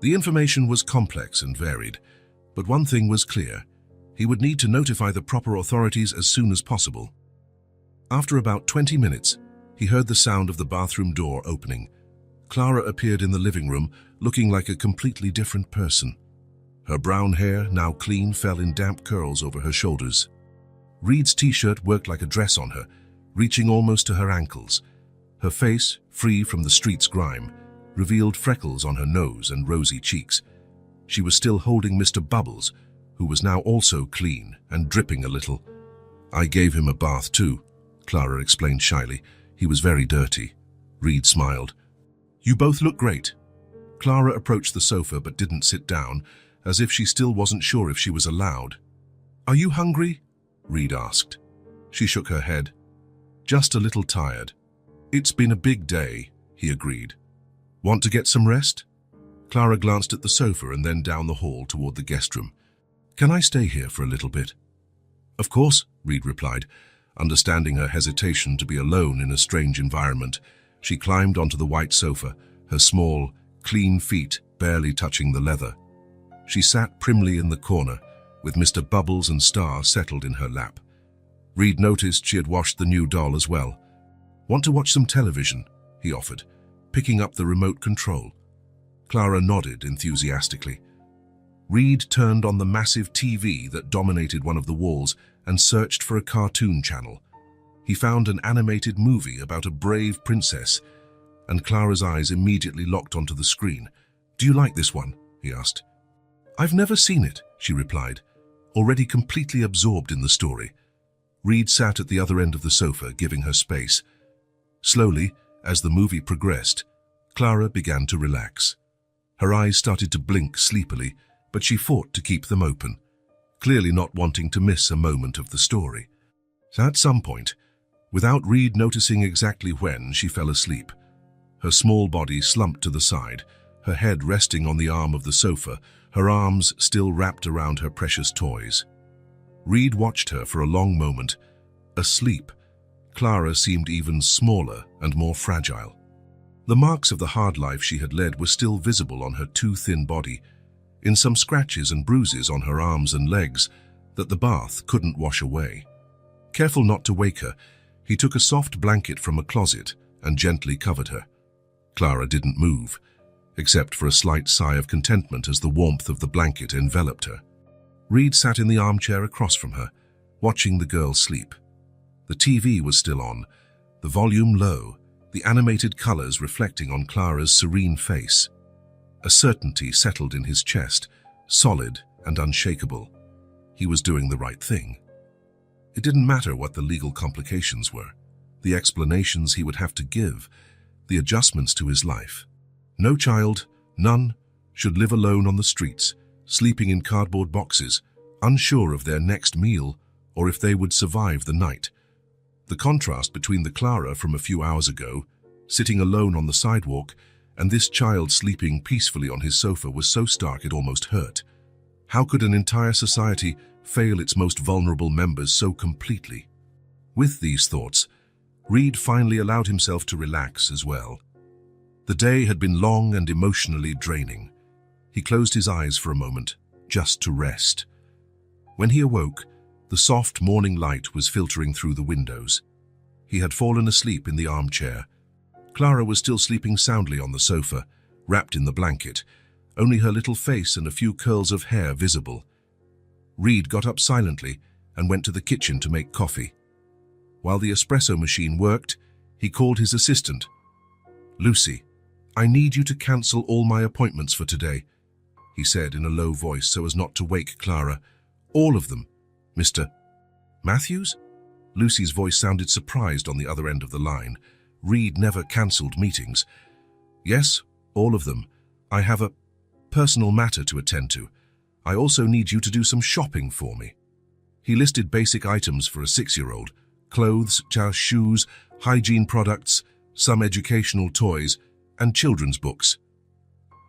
The information was complex and varied, but one thing was clear. He would need to notify the proper authorities as soon as possible. After about 20 minutes, he heard the sound of the bathroom door opening. Clara appeared in the living room, looking like a completely different person. Her brown hair, now clean, fell in damp curls over her shoulders. Reed's t-shirt worked like a dress on her, reaching almost to her ankles. Her face, free from the street's grime, revealed freckles on her nose and rosy cheeks. She was still holding Mr. Bubbles, who was now also clean and dripping a little. "I gave him a bath too," Clara explained shyly. "He was very dirty." Reed smiled. "You both look great." Clara approached the sofa but didn't sit down, as if she still wasn't sure if she was allowed. "Are you hungry?" Reed asked. She shook her head. "Just a little tired." "It's been a big day," he agreed. "Want to get some rest?" Clara glanced at the sofa and then down the hall toward the guest room. "Can I stay here for a little bit?" "Of course," Reed replied, understanding her hesitation to be alone in a strange environment. She climbed onto the white sofa, her small, clean feet barely touching the leather. She sat primly in the corner, with Mr. Bubbles and Star settled in her lap. Reed noticed she had washed the new doll as well. "Want to watch some television?" he offered, picking up the remote control. Clara nodded enthusiastically. Reed turned on the massive TV that dominated one of the walls and searched for a cartoon channel. He found an animated movie about a brave princess, and Clara's eyes immediately locked onto the screen. "Do you like this one?" he asked. "I've never seen it," she replied, already completely absorbed in the story. Reed sat at the other end of the sofa, giving her space. Slowly, as the movie progressed, Clara began to relax. Her eyes started to blink sleepily, but she fought to keep them open, clearly not wanting to miss a moment of the story. At some point, without Reed noticing exactly when, she fell asleep. Her small body slumped to the side, her head resting on the arm of the sofa, her arms still wrapped around her precious toys. Reed watched her for a long moment. Asleep, Clara seemed even smaller and more fragile. The marks of the hard life she had led were still visible on her too thin body, in some scratches and bruises on her arms and legs that the bath couldn't wash away. Careful not to wake her, he took a soft blanket from a closet and gently covered her. Clara didn't move, except for a slight sigh of contentment as the warmth of the blanket enveloped her. Reed sat in the armchair across from her, watching the girl sleep. The TV was still on, the volume low, the animated colors reflecting on Clara's serene face. A certainty settled in his chest, solid and unshakable. He was doing the right thing. It didn't matter what the legal complications were, the explanations he would have to give, the adjustments to his life. No child, none, should live alone on the streets, sleeping in cardboard boxes, unsure of their next meal or if they would survive the night. The contrast between the Clara from a few hours ago, sitting alone on the sidewalk, and this child sleeping peacefully on his sofa was so stark it almost hurt. How could an entire society fail its most vulnerable members so completely? With these thoughts, Reed finally allowed himself to relax as well. The day had been long and emotionally draining. He closed his eyes for a moment, just to rest. When he awoke, the soft morning light was filtering through the windows. He had fallen asleep in the armchair. Clara was still sleeping soundly on the sofa, wrapped in the blanket, only her little face and a few curls of hair visible. Reed got up silently and went to the kitchen to make coffee. While the espresso machine worked, he called his assistant. "Lucy, I need you to cancel all my appointments for today," he said in a low voice so as not to wake Clara. "All of them, Mr. Matthews?" Lucy's voice sounded surprised on the other end of the line. Reed never cancelled meetings. "Yes, all of them. I have a personal matter to attend to. I also need you to do some shopping for me." He listed basic items for a 6-year-old: clothes, shoes, hygiene products, some educational toys, and children's books.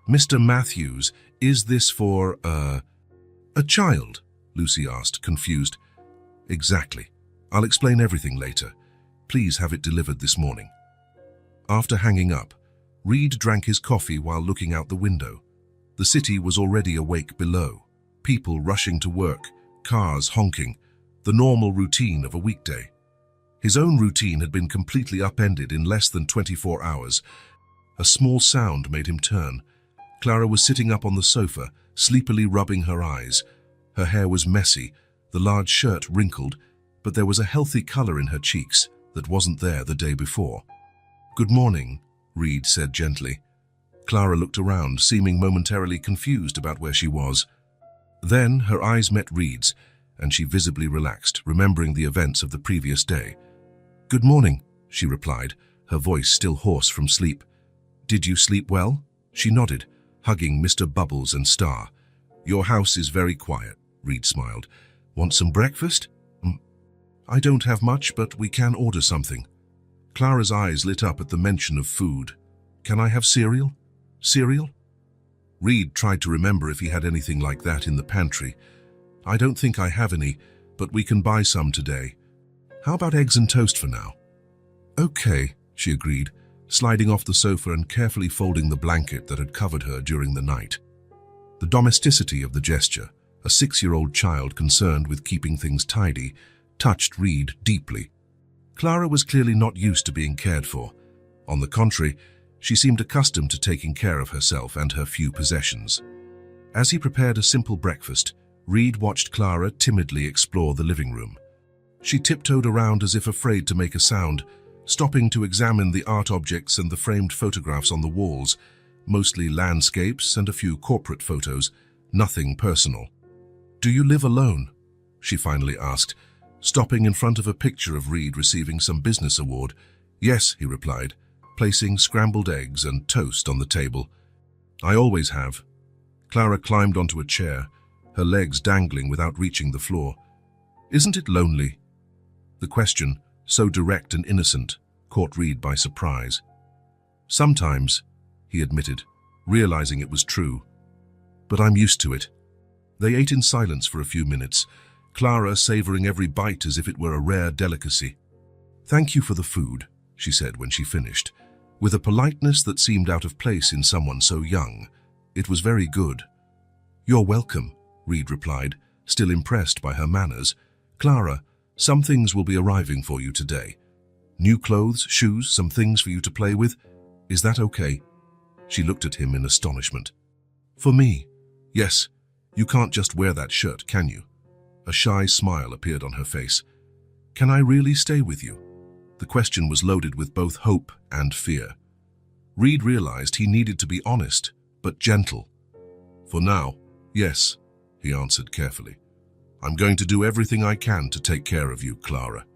"Mr. Matthews, is this for, a child?" Lucy asked, confused. "Exactly. I'll explain everything later. Please have it delivered this morning." After hanging up, Reed drank his coffee while looking out the window. The city was already awake below, people rushing to work, cars honking, the normal routine of a weekday. His own routine had been completely upended in less than 24 hours. A small sound made him turn. Clara was sitting up on the sofa, sleepily rubbing her eyes. Her hair was messy, the large shirt wrinkled, but there was a healthy color in her cheeks that wasn't there the day before. "Good morning," Reed said gently. Clara looked around, seeming momentarily confused about where she was. Then her eyes met Reed's, and she visibly relaxed, remembering the events of the previous day. "Good morning," she replied, her voice still hoarse from sleep. "Did you sleep well?" She nodded, hugging Mr. Bubbles and Star. "Your house is very quiet," Reed smiled. "Want some breakfast?" "I don't have much, but we can order something." Clara's eyes lit up at the mention of food. "Can I have cereal?" "Cereal?" Reed tried to remember if he had anything like that in the pantry. "I don't think I have any, but we can buy some today. How about eggs and toast for now?" "Okay," she agreed, sliding off the sofa and carefully folding the blanket that had covered her during the night. The domesticity of the gesture, a 6-year-old child concerned with keeping things tidy, touched Reed deeply. Clara was clearly not used to being cared for. On the contrary, she seemed accustomed to taking care of herself and her few possessions. As he prepared a simple breakfast, Reed watched Clara timidly explore the living room. She tiptoed around as if afraid to make a sound, stopping to examine the art objects and the framed photographs on the walls, mostly landscapes and a few corporate photos, nothing personal. "Do you live alone?" she finally asked, stopping in front of a picture of Reed receiving some business award. "Yes," he replied, placing scrambled eggs and toast on the table. "I always have." Clara climbed onto a chair, her legs dangling without reaching the floor. "Isn't it lonely?" The question, so direct and innocent, caught Reed by surprise. "Sometimes," he admitted, realizing it was true. "But I'm used to it." They ate in silence for a few minutes, Clara savoring every bite as if it were a rare delicacy. "Thank you for the food," she said when she finished, with a politeness that seemed out of place in someone so young. "It was very good." "You're welcome," Reed replied, still impressed by her manners. Clara, Some things will be arriving for you today. New clothes, shoes, some things for you to play with. Is that okay?" She looked at him in astonishment. "For me? Yes. You can't just wear that shirt, can you?" A shy smile appeared on her face. "Can I really stay with you?" The question was loaded with both hope and fear. Reed realized he needed to be honest, but gentle. "For now, yes," he answered carefully. "I'm going to do everything I can to take care of you, Clara.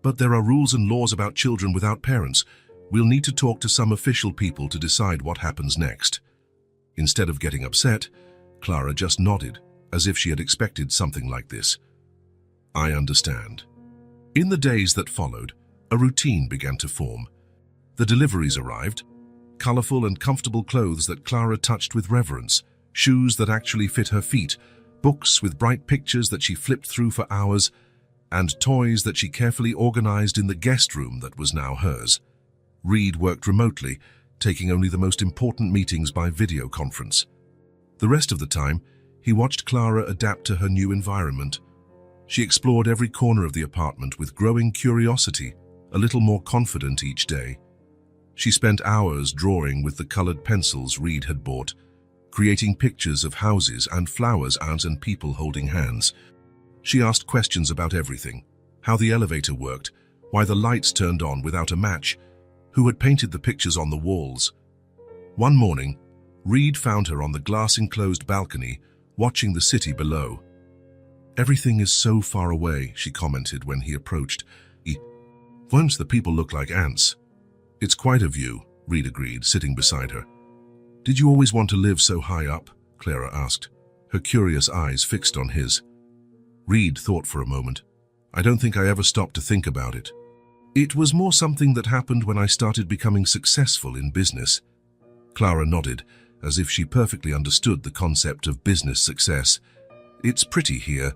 But there are rules and laws about children without parents. We'll need to talk to some official people to decide what happens next." Instead of getting upset, Clara just nodded, as if she had expected something like this. "I understand." In the days that followed, a routine began to form. The deliveries arrived, colorful and comfortable clothes that Clara touched with reverence, shoes that actually fit her feet, books with bright pictures that she flipped through for hours, and toys that she carefully organized in the guest room that was now hers. Reed worked remotely, taking only the most important meetings by video conference. The rest of the time, he watched Clara adapt to her new environment. She explored every corner of the apartment with growing curiosity, a little more confident each day. She spent hours drawing with the colored pencils Reed had bought, creating pictures of houses and flowers and people holding hands. She asked questions about everything: how the elevator worked, why the lights turned on without a match, who had painted the pictures on the walls. One morning, Reed found her on the glass-enclosed balcony, watching the city below. "Everything is so far away," she commented when he approached. "Once the people look like ants." "It's quite a view," Reed agreed, sitting beside her. "Did you always want to live so high up?" Clara asked, her curious eyes fixed on his. Reed thought for a moment. "I don't think I ever stopped to think about it. It was more something that happened when I started becoming successful in business." Clara nodded, as if she perfectly understood the concept of business success. "It's pretty here,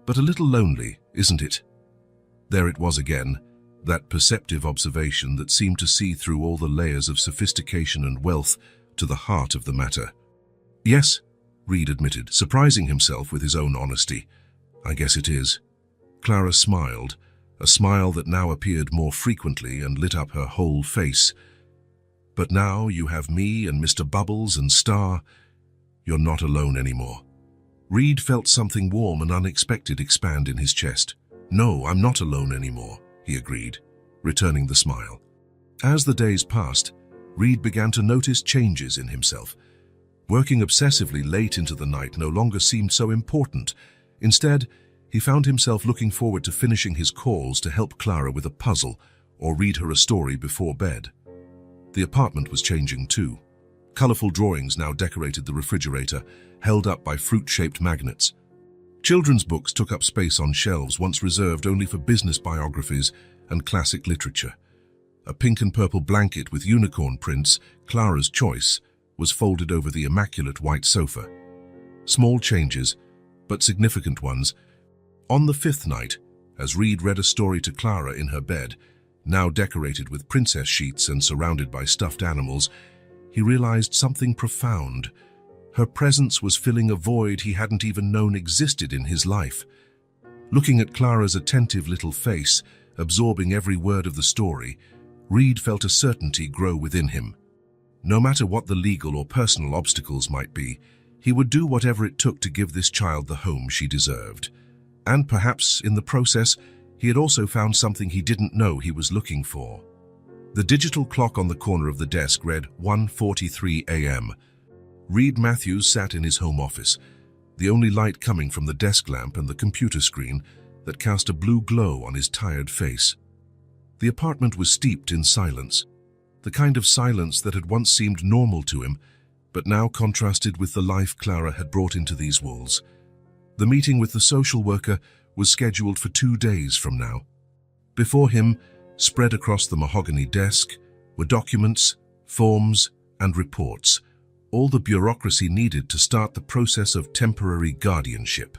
but a little lonely, isn't it?" There it was again, that perceptive observation that seemed to see through all the layers of sophistication and wealth to the heart of the matter. "Yes," Reed admitted, surprising himself with his own honesty. "I guess it is." Clara smiled, a smile that now appeared more frequently and lit up her whole face. "But now you have me and Mr. Bubbles and Star. You're not alone anymore." Reed felt something warm and unexpected expand in his chest. "No, I'm not alone anymore," he agreed, returning the smile. As the days passed, Reed began to notice changes in himself. Working obsessively late into the night no longer seemed so important. Instead, he found himself looking forward to finishing his calls to help Clara with a puzzle or read her a story before bed. The apartment was changing too. Colorful drawings now decorated the refrigerator, held up by fruit-shaped magnets. Children's books took up space on shelves once reserved only for business biographies and classic literature. A pink and purple blanket with unicorn prints, Clara's choice, was folded over the immaculate white sofa. Small changes, but significant ones. On the fifth night, as Reed read a story to Clara in her bed, now decorated with princess sheets and surrounded by stuffed animals, he realized something profound. Her presence was filling a void he hadn't even known existed in his life. Looking at Clara's attentive little face, absorbing every word of the story, Reed felt a certainty grow within him. No matter what the legal or personal obstacles might be, he would do whatever it took to give this child the home she deserved. And perhaps, in the process, he had also found something he didn't know he was looking for. The digital clock on the corner of the desk read 1:43 a.m. Reed Matthews sat in his home office, the only light coming from the desk lamp and the computer screen that cast a blue glow on his tired face. The apartment was steeped in silence, the kind of silence that had once seemed normal to him, but now contrasted with the life Clara had brought into these walls. The meeting with the social worker was scheduled for 2 days from now. Before him, spread across the mahogany desk, were documents, forms, and reports, all the bureaucracy needed to start the process of temporary guardianship.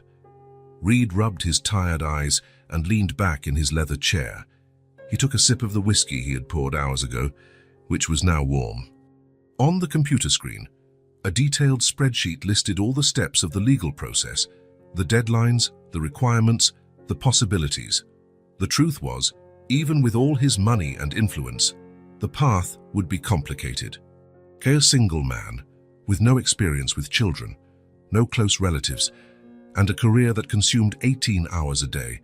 Reed rubbed his tired eyes and leaned back in his leather chair. He took a sip of the whiskey he had poured hours ago, which was now warm. On the computer screen, a detailed spreadsheet listed all the steps of the legal process, the deadlines, the requirements, the possibilities. The truth was, even with all his money and influence, the path would be complicated. A single man, with no experience with children, no close relatives, and a career that consumed 18 hours a day.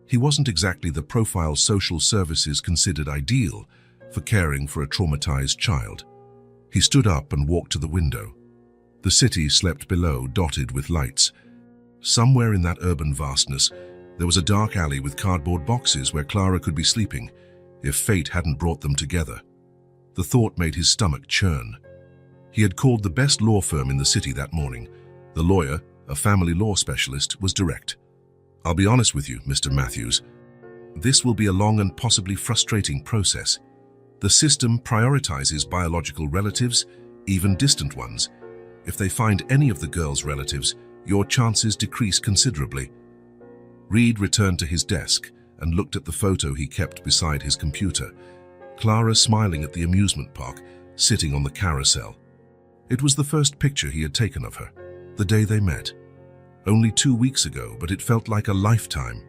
He wasn't exactly the profile social services considered ideal for caring for a traumatized child. He stood up and walked to the window. The city slept below, dotted with lights. Somewhere in that urban vastness, there was a dark alley with cardboard boxes where Clara could be sleeping, if fate hadn't brought them together. The thought made his stomach churn. He had called the best law firm in the city that morning. The lawyer, a family law specialist, was direct. "I'll be honest with you, Mr. Matthews. This will be a long and possibly frustrating process. The system prioritizes biological relatives, even distant ones. If they find any of the girl's relatives, your chances decrease considerably." Reed returned to his desk and looked at the photo he kept beside his computer. Clara smiling at the amusement park, sitting on the carousel. It was the first picture he had taken of her, the day they met. Only 2 weeks ago, but it felt like a lifetime.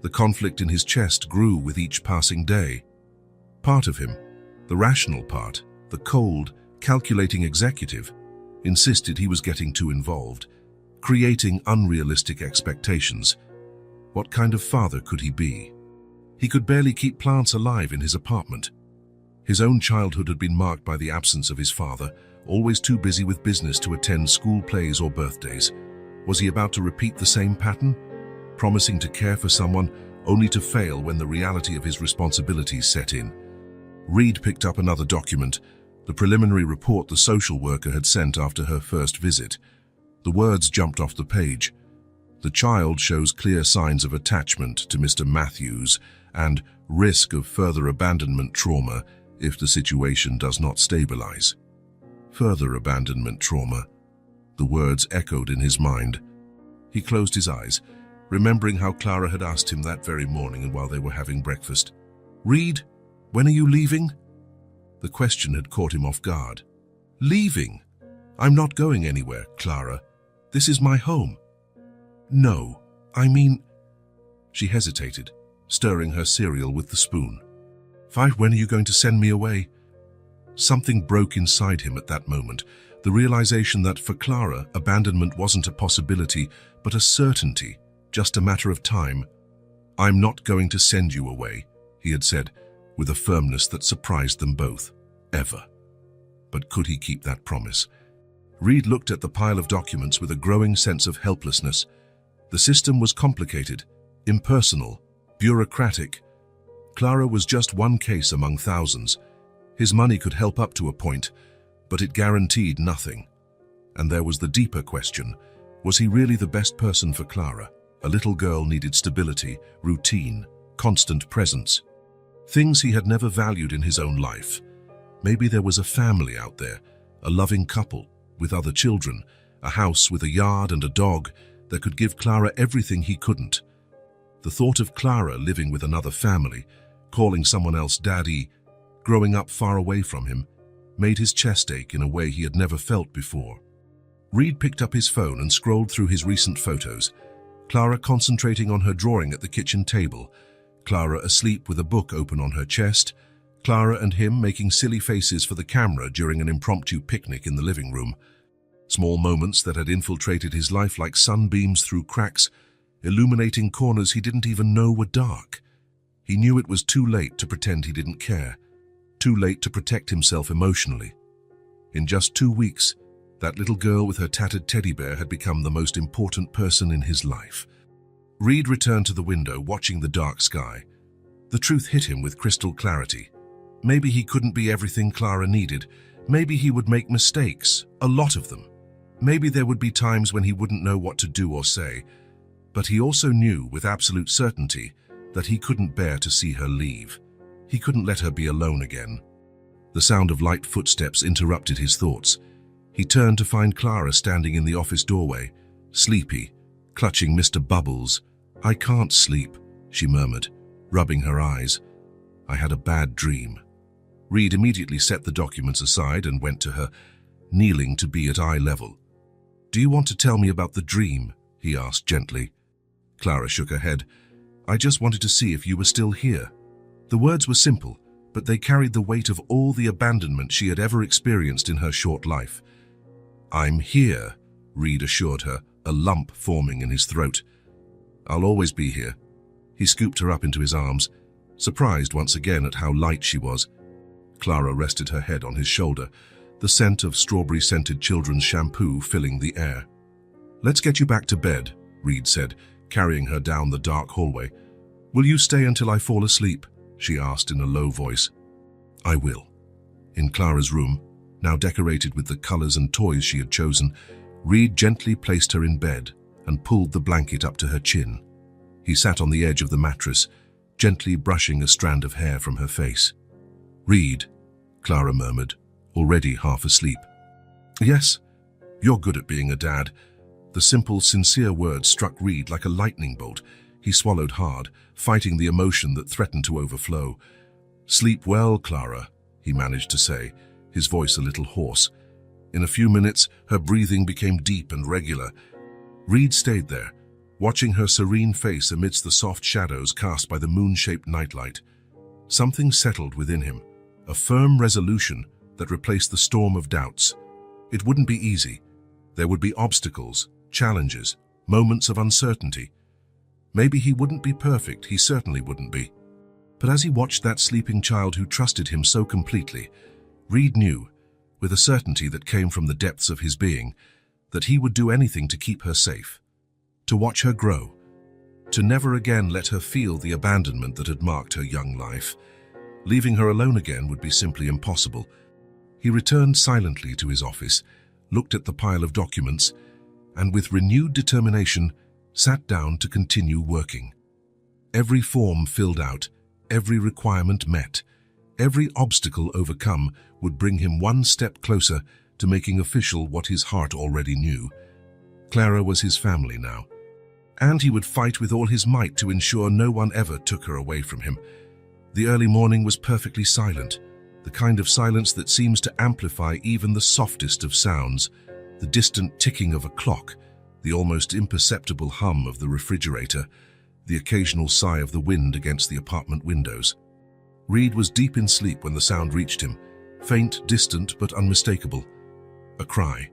The conflict in his chest grew with each passing day. Part of him, the rational part, the cold, calculating executive, insisted he was getting too involved, creating unrealistic expectations. What kind of father could he be? He could barely keep plants alive in his apartment. His own childhood had been marked by the absence of his father, always too busy with business to attend school plays or birthdays. Was he about to repeat the same pattern? Promising to care for someone, only to fail when the reality of his responsibilities set in. Reed picked up another document, the preliminary report the social worker had sent after her first visit. The words jumped off the page. "The child shows clear signs of attachment to Mr. Matthews and risk of further abandonment trauma if the situation does not stabilize." Further abandonment trauma. The words echoed in his mind. He closed his eyes, remembering how Clara had asked him that very morning and while they were having breakfast. "Reed, when are you leaving?" The question had caught him off guard. "Leaving? I'm not going anywhere, Clara. This is my home." "No, I mean—" She hesitated, stirring her cereal with the spoon. When are you going to send me away?" Something broke inside him at that moment, the realization that for Clara, abandonment wasn't a possibility, but a certainty, just a matter of time. "I'm not going to send you away," he had said, with a firmness that surprised them both. Ever. But could he keep that promise? Reed looked at the pile of documents with a growing sense of helplessness. The system was complicated, impersonal, bureaucratic. Clara was just one case among thousands. His money could help up to a point, but it guaranteed nothing. And there was the deeper question. Was he really the best person for Clara? A little girl needed stability, routine, constant presence. Things he had never valued in his own life. Maybe there was a family out there, a loving couple, with other children, a house with a yard and a dog that could give Clara everything he couldn't. The thought of Clara living with another family, calling someone else daddy, growing up far away from him, made his chest ache in a way he had never felt before. Reed picked up his phone and scrolled through his recent photos. Clara concentrating on her drawing at the kitchen table, Clara asleep with a book open on her chest, Clara and him making silly faces for the camera during an impromptu picnic in the living room. Small moments that had infiltrated his life like sunbeams through cracks, illuminating corners he didn't even know were dark. He knew it was too late to pretend he didn't care, too late to protect himself emotionally. In just 2 weeks, that little girl with her tattered teddy bear had become the most important person in his life. Reed returned to the window, watching the dark sky. The truth hit him with crystal clarity. Maybe he couldn't be everything Clara needed. Maybe he would make mistakes, a lot of them. Maybe there would be times when he wouldn't know what to do or say. But he also knew with absolute certainty that he couldn't bear to see her leave. He couldn't let her be alone again. The sound of light footsteps interrupted his thoughts. He turned to find Clara standing in the office doorway, sleepy, clutching Mr. Bubbles. "I can't sleep," she murmured, rubbing her eyes. "I had a bad dream." Reed immediately set the documents aside and went to her, kneeling to be at eye level. "Do you want to tell me about the dream?" he asked gently. Clara shook her head. I just wanted to see if you were still here." The words were simple, but they carried the weight of all the abandonment she had ever experienced in her short life. "I'm here," Reed assured her, a lump forming in his throat. "I'll always be here." He scooped her up into his arms, surprised once again at how light she was. Clara rested her head on his shoulder, the scent of strawberry-scented children's shampoo filling the air. "Let's get you back to bed," Reed said, carrying her down the dark hallway. "Will you stay until I fall asleep?" she asked in a low voice. "I will." In Clara's room, now decorated with the colors and toys she had chosen, Reed gently placed her in bed and pulled the blanket up to her chin. He sat on the edge of the mattress, gently brushing a strand of hair from her face. "Reed," Clara murmured, already half asleep. "Yes, you're good at being a dad." The simple, sincere words struck Reed like a lightning bolt. He swallowed hard, fighting the emotion that threatened to overflow. "Sleep well, Clara," he managed to say, his voice a little hoarse. In a few minutes, her breathing became deep and regular. Reed stayed there, watching her serene face amidst the soft shadows cast by the moon-shaped nightlight. Something settled within him, a firm resolution that replaced the storm of doubts. It wouldn't be easy. There would be obstacles, challenges, moments of uncertainty. Maybe he wouldn't be perfect, he certainly wouldn't be. But as he watched that sleeping child who trusted him so completely, Reed knew, with a certainty that came from the depths of his being, that he would do anything to keep her safe, to watch her grow, to never again let her feel the abandonment that had marked her young life. Leaving her alone again would be simply impossible. He returned silently to his office, looked at the pile of documents, and with renewed determination, sat down to continue working. Every form filled out, every requirement met, every obstacle overcome would bring him one step closer to making official what his heart already knew. Clara was his family now, and he would fight with all his might to ensure no one ever took her away from him. The early morning was perfectly silent, the kind of silence that seems to amplify even the softest of sounds, the distant ticking of a clock, the almost imperceptible hum of the refrigerator, the occasional sigh of the wind against the apartment windows. Reed was deep in sleep when the sound reached him, faint, distant, but unmistakable. A cry.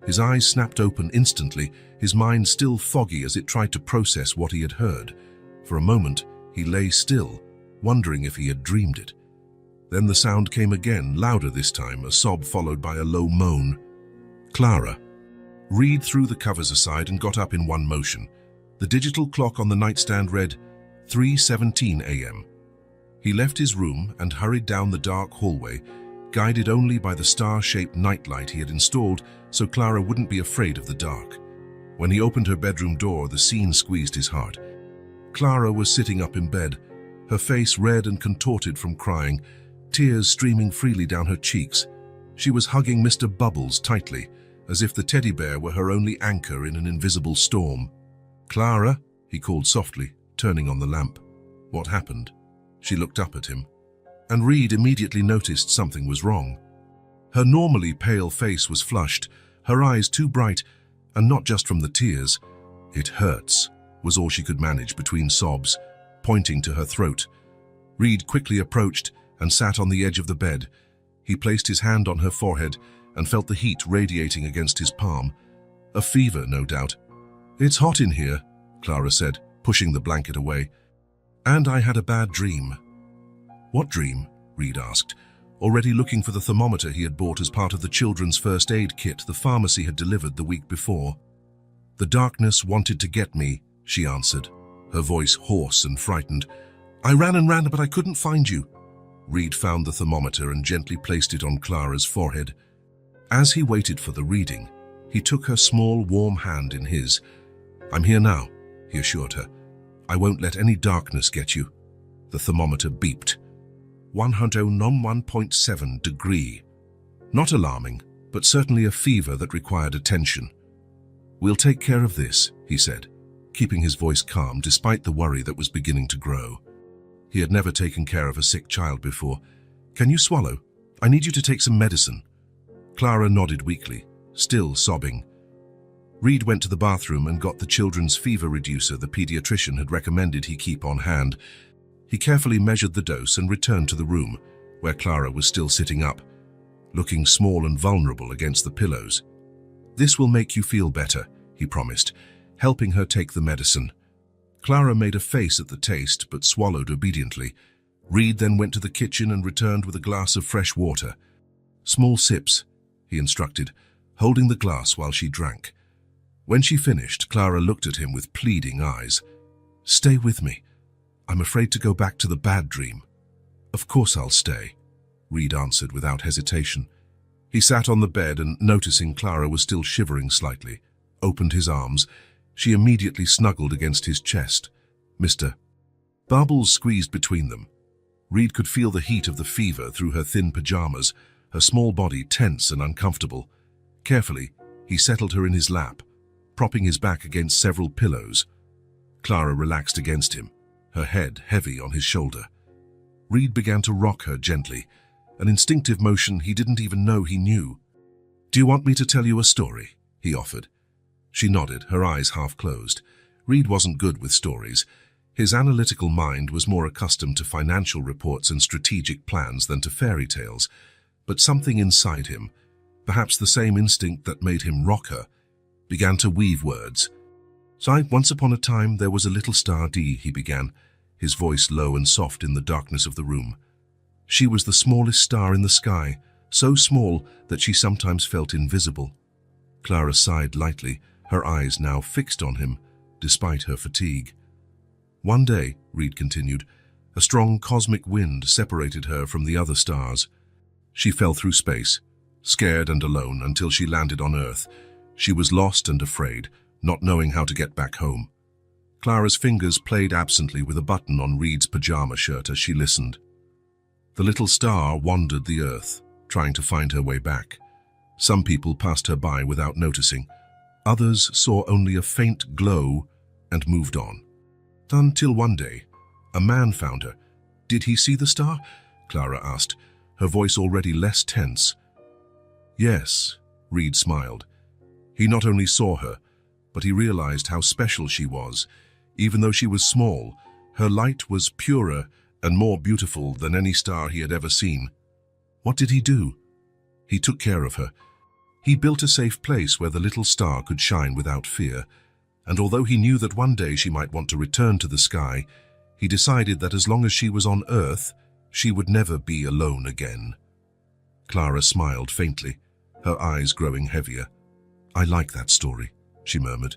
His eyes snapped open instantly, his mind still foggy as it tried to process what he had heard. For a moment, he lay still, wondering if he had dreamed it. Then the sound came again, louder this time, a sob followed by a low moan. "Clara." Reed threw the covers aside and got up in one motion. The digital clock on the nightstand read 3:17 a.m. He left his room and hurried down the dark hallway, guided only by the star-shaped nightlight he had installed so Clara wouldn't be afraid of the dark. When he opened her bedroom door, the scene squeezed his heart. Clara was sitting up in bed, her face red and contorted from crying, tears streaming freely down her cheeks. She was hugging Mr. Bubbles tightly, as if the teddy bear were her only anchor in an invisible storm. "Clara," he called softly, turning on the lamp. "What happened?" She looked up at him, and Reed immediately noticed something was wrong. Her normally pale face was flushed, her eyes too bright, and not just from the tears. "It hurts," was all she could manage between sobs, pointing to her throat. Reed quickly approached and sat on the edge of the bed. He placed his hand on her forehead and felt the heat radiating against his palm. A fever, no doubt. "It's hot in here," Clara said, pushing the blanket away. "And I had a bad dream." "What dream?" Reed asked, already looking for the thermometer he had bought as part of the children's first aid kit the pharmacy had delivered the week before. "The darkness wanted to get me," she answered, her voice hoarse and frightened. "I ran and ran, but I couldn't find you." Reed found the thermometer and gently placed it on Clara's forehead. As he waited for the reading, he took her small, warm hand in his. "I'm here now," he assured her. "I won't let any darkness get you." The thermometer beeped. 101.7 degree. Not alarming, but certainly a fever that required attention. "We'll take care of this," he said, keeping his voice calm despite the worry that was beginning to grow. He had never taken care of a sick child before. "Can you swallow? I need you to take some medicine." Clara nodded weakly, still sobbing. Reed went to the bathroom and got the children's fever reducer the pediatrician had recommended he keep on hand. He carefully measured the dose and returned to the room, where Clara was still sitting up, looking small and vulnerable against the pillows. "This will make you feel better," he promised, helping her take the medicine. Clara made a face at the taste, but swallowed obediently. Reed then went to the kitchen and returned with a glass of fresh water. "Small sips," he instructed, holding the glass while she drank. When she finished, Clara looked at him with pleading eyes. "Stay with me. I'm afraid to go back to the bad dream." "Of course I'll stay," Reed answered without hesitation. He sat on the bed and, noticing Clara was still shivering slightly, opened his arms. She immediately snuggled against his chest. "Mr." Bubbles squeezed between them. Reed could feel the heat of the fever through her thin pajamas, her small body tense and uncomfortable. Carefully, he settled her in his lap, propping his back against several pillows. Clara relaxed against him, her head heavy on his shoulder. Reed began to rock her gently, an instinctive motion he didn't even know he knew. "Do you want me to tell you a story?" he offered. She nodded, her eyes half closed. Reed wasn't good with stories. His analytical mind was more accustomed to financial reports and strategic plans than to fairy tales. But something inside him, perhaps the same instinct that made him rock her, began to weave words. "So once upon a time there was a little star D," he began, his voice low and soft in the darkness of the room. "She was the smallest star in the sky, so small that she sometimes felt invisible." Clara sighed lightly, her eyes now fixed on him, despite her fatigue. "One day," Reed continued, "a strong cosmic wind separated her from the other stars. She fell through space, scared and alone, until she landed on Earth. She was lost and afraid, not knowing how to get back home." Clara's fingers played absently with a button on Reed's pajama shirt as she listened. "The little star wandered the Earth, trying to find her way back. Some people passed her by without noticing. Others saw only a faint glow and moved on. Until one day, a man found her." "Did he see the star?" Clara asked, her voice already less tense. "Yes," Reed smiled. He not only saw her, but he realized how special she was. Even though she was small, her light was purer and more beautiful than any star he had ever seen. What did he do? He took care of her. He built a safe place where the little star could shine without fear, and although he knew that one day she might want to return to the sky, he decided that as long as she was on Earth, she would never be alone again. Clara smiled faintly, her eyes growing heavier. "I like that story," she murmured.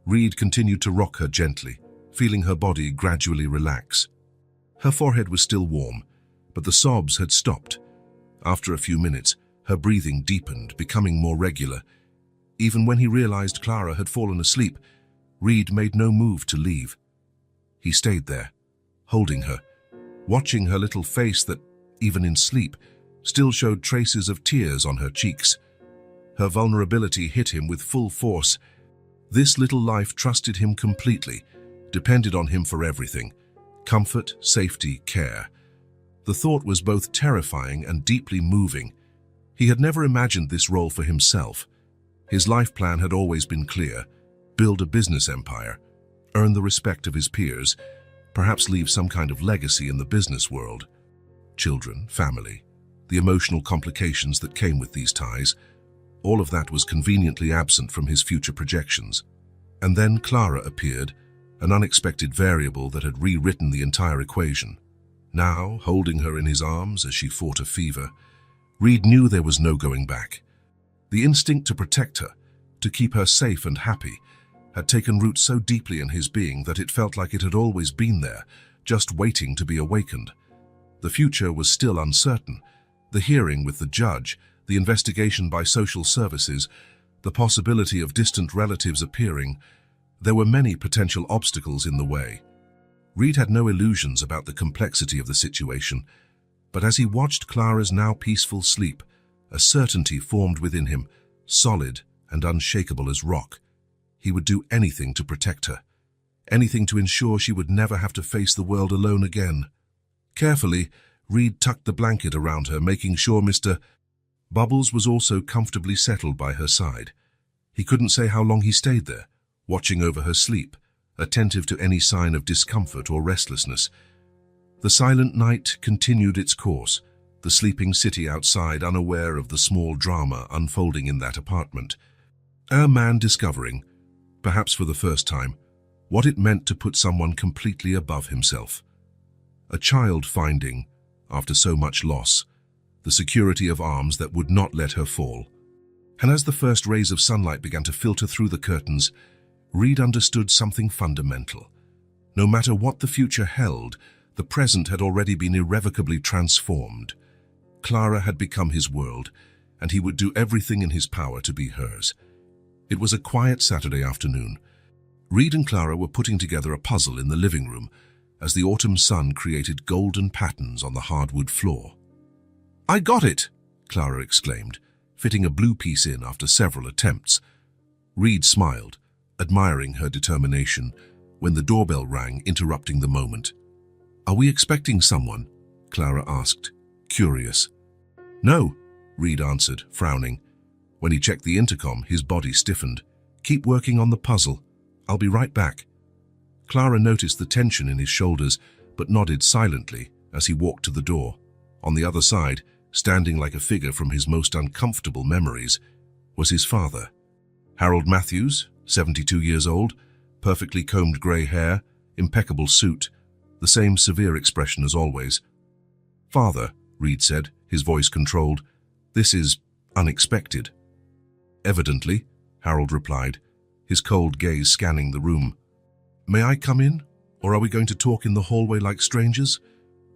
Reed continued to rock her gently, feeling her body gradually relax. Her forehead was still warm, but the sobs had stopped. After a few minutes, her breathing deepened, becoming more regular. Even when he realized Clara had fallen asleep, Reed made no move to leave. He stayed there, holding her, watching her little face that, even in sleep, still showed traces of tears on her cheeks. Her vulnerability hit him with full force. This little life trusted him completely, depended on him for everything: comfort, safety, care. The thought was both terrifying and deeply moving. He had never imagined this role for himself. His life plan had always been clear: build a business empire, earn the respect of his peers, perhaps leave some kind of legacy in the business world. Children, family, the emotional complications that came with these ties, all of that was conveniently absent from his future projections. And then Clara appeared, an unexpected variable that had rewritten the entire equation. Now, holding her in his arms as she fought a fever, Reed knew there was no going back. The instinct to protect her, to keep her safe and happy, had taken root so deeply in his being that it felt like it had always been there, just waiting to be awakened. The future was still uncertain. The hearing with the judge, the investigation by social services, the possibility of distant relatives appearing. There were many potential obstacles in the way. Reed had no illusions about the complexity of the situation, but as he watched Clara's now peaceful sleep, a certainty formed within him, solid and unshakable as rock. He would do anything to protect her, anything to ensure she would never have to face the world alone again. Carefully, Reed tucked the blanket around her, making sure Mr. Bubbles was also comfortably settled by her side. He couldn't say how long he stayed there, watching over her sleep, attentive to any sign of discomfort or restlessness. The silent night continued its course, the sleeping city outside unaware of the small drama unfolding in that apartment. A man discovering, perhaps for the first time, what it meant to put someone completely above himself. A child finding, after so much loss, the security of arms that would not let her fall. And as the first rays of sunlight began to filter through the curtains, Reed understood something fundamental. No matter what the future held, the present had already been irrevocably transformed. Clara had become his world, and he would do everything in his power to be hers. It was a quiet Saturday afternoon. Reed and Clara were putting together a puzzle in the living room as the autumn sun created golden patterns on the hardwood floor. "I got it!" Clara exclaimed, fitting a blue piece in after several attempts. Reed smiled, admiring her determination, when the doorbell rang, interrupting the moment. "Are we expecting someone?" Clara asked, curious. "No," Reed answered, frowning. When he checked the intercom, his body stiffened. "Keep working on the puzzle. I'll be right back." Clara noticed the tension in his shoulders, but nodded silently as he walked to the door. On the other side, standing like a figure from his most uncomfortable memories, was his father. Harold Matthews, 72 years old, perfectly combed grey hair, impeccable suit, the same severe expression as always. "Father," Reed said, his voice controlled, "this is unexpected." "Evidently," Harold replied, his cold gaze scanning the room. "May I come in, or are we going to talk in the hallway like strangers?"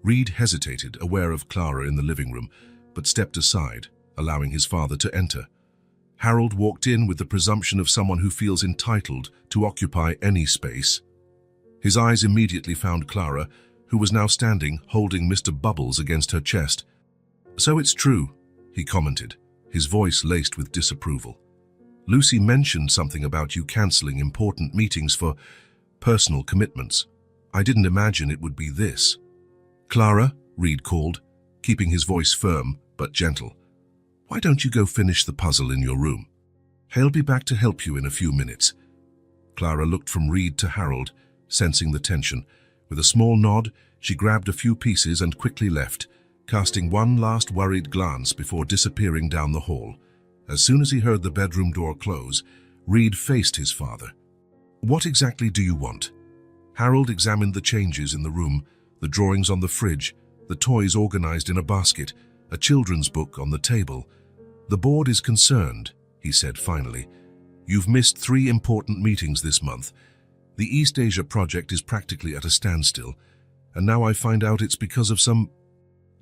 Reed hesitated, aware of Clara in the living room, but stepped aside, allowing his father to enter. Harold walked in with the presumption of someone who feels entitled to occupy any space. His eyes immediately found Clara, who was now standing, holding Mr. Bubbles against her chest. "So it's true," he commented, his voice laced with disapproval. "Lucy mentioned something about you cancelling important meetings for personal commitments. I didn't imagine it would be this." "Clara," Reed called, keeping his voice firm but gentle, "why don't you go finish the puzzle in your room? He'll be back to help you in a few minutes." Clara looked from Reed to Harold, sensing the tension. With a small nod, she grabbed a few pieces and quickly left, casting one last worried glance before disappearing down the hall. As soon as he heard the bedroom door close, Reed faced his father. "What exactly do you want?" Harold examined the changes in the room, the drawings on the fridge, the toys organized in a basket, a children's book on the table. "The board is concerned," he said finally. "You've missed 3 important meetings this month. The East Asia project is practically at a standstill, and now I find out it's because of some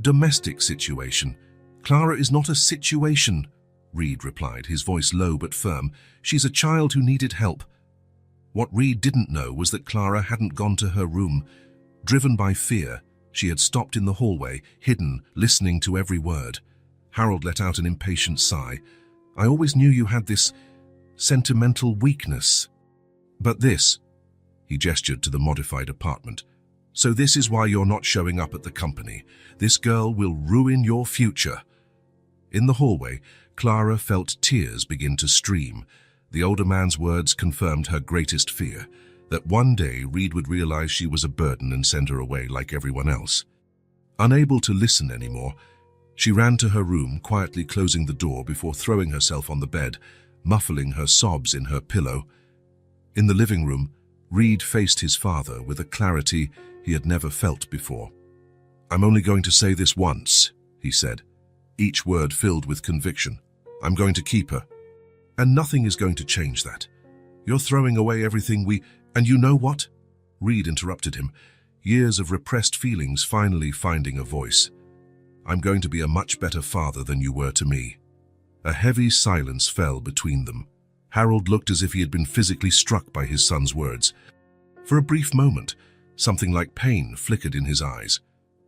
domestic situation." "Clara is not a situation," Reed replied, his voice low but firm. "She's a child who needed help." What Reed didn't know was that Clara hadn't gone to her room. Driven by fear, she had stopped in the hallway, hidden, listening to every word. Harold let out an impatient sigh. "I always knew you had this sentimental weakness. But this," he gestured to the modified apartment, "so this is why you're not showing up at the company. This girl will ruin your future." In the hallway, Clara felt tears begin to stream. The older man's words confirmed her greatest fear, that one day Reed would realize she was a burden and send her away like everyone else. Unable to listen anymore, she ran to her room, quietly closing the door before throwing herself on the bed, muffling her sobs in her pillow. In the living room, Reed faced his father with a clarity he had never felt before. "I'm only going to say this once," he said, each word filled with conviction. "I'm going to keep her. And nothing is going to change that. You're throwing away everything and you know what?" Reed interrupted him, years of repressed feelings finally finding a voice. "I'm going to be a much better father than you were to me." A heavy silence fell between them. Harold looked as if he had been physically struck by his son's words. For a brief moment, something like pain flickered in his eyes,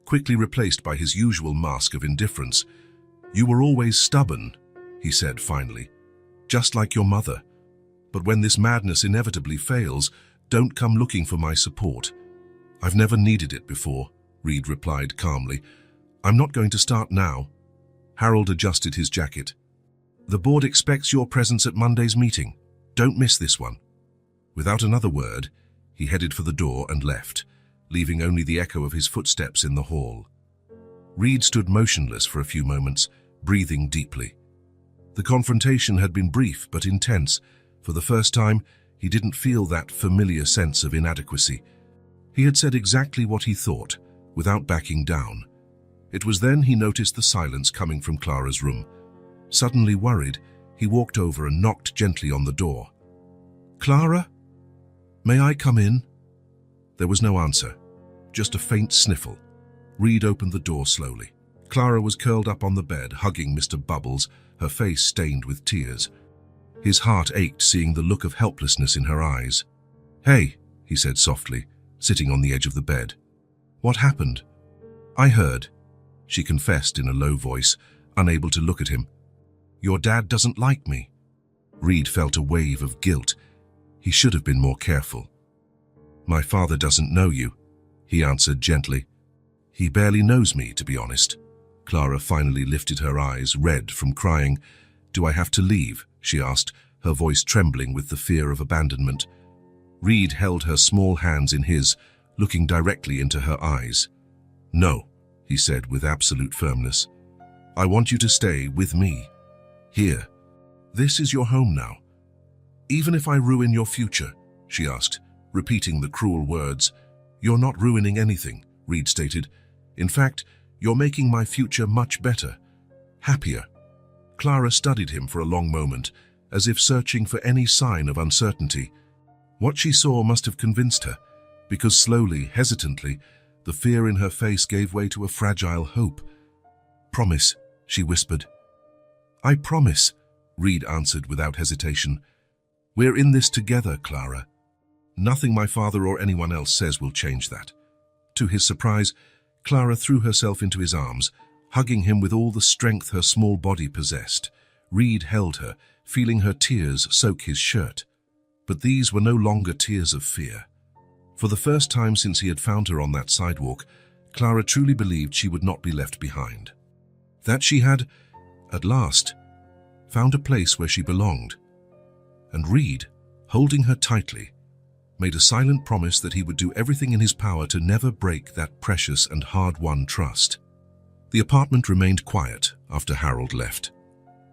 quickly replaced by his usual mask of indifference. "You were always stubborn," he said finally, "just like your mother. But when this madness inevitably fails, don't come looking for my support." "I've never needed it before," Reed replied calmly. "I'm not going to start now." Harold adjusted his jacket. The board expects your presence at Monday's meeting. Don't miss this one." Without another word, he headed for the door and left, leaving only the echo of his footsteps in the hall. Reed stood motionless for a few moments, breathing deeply. The confrontation had been brief but intense. For the first time, he didn't feel that familiar sense of inadequacy. He had said exactly what he thought, without backing down. It was then he noticed the silence coming from Clara's room. Suddenly worried, he walked over and knocked gently on the door. "Clara? May I come in?" There was no answer, just a faint sniffle. Reed opened the door slowly. Clara was curled up on the bed, hugging Mr. Bubbles, her face stained with tears. His heart ached seeing the look of helplessness in her eyes. "Hey," he said softly, sitting on the edge of the bed. "What happened?" "I heard," she confessed in a low voice, unable to look at him. "Your dad doesn't like me." Reed felt a wave of guilt. He should have been more careful. "My father doesn't know you," he answered gently. "He barely knows me, to be honest." Clara finally lifted her eyes, red from crying. "Do I have to leave?" she asked, her voice trembling with the fear of abandonment. Reed held her small hands in his, looking directly into her eyes. "No," he said with absolute firmness. "I want you to stay with me. Here. This is your home now." "Even if I ruin your future?" she asked, repeating the cruel words. "You're not ruining anything," Reed stated. "In fact, you're making my future much better, happier." Clara studied him for a long moment, as if searching for any sign of uncertainty. What she saw must have convinced her, because slowly, hesitantly, the fear in her face gave way to a fragile hope. "Promise," she whispered. "I promise," Reed answered without hesitation. "We're in this together, Clara. Nothing my father or anyone else says will change that." To his surprise, Clara threw herself into his arms, hugging him with all the strength her small body possessed. Reed held her, feeling her tears soak his shirt. But these were no longer tears of fear. For the first time since he had found her on that sidewalk, Clara truly believed she would not be left behind. That she had, at last, found a place where she belonged. And Reed, holding her tightly, made a silent promise that he would do everything in his power to never break that precious and hard-won trust. The apartment remained quiet after Harold left.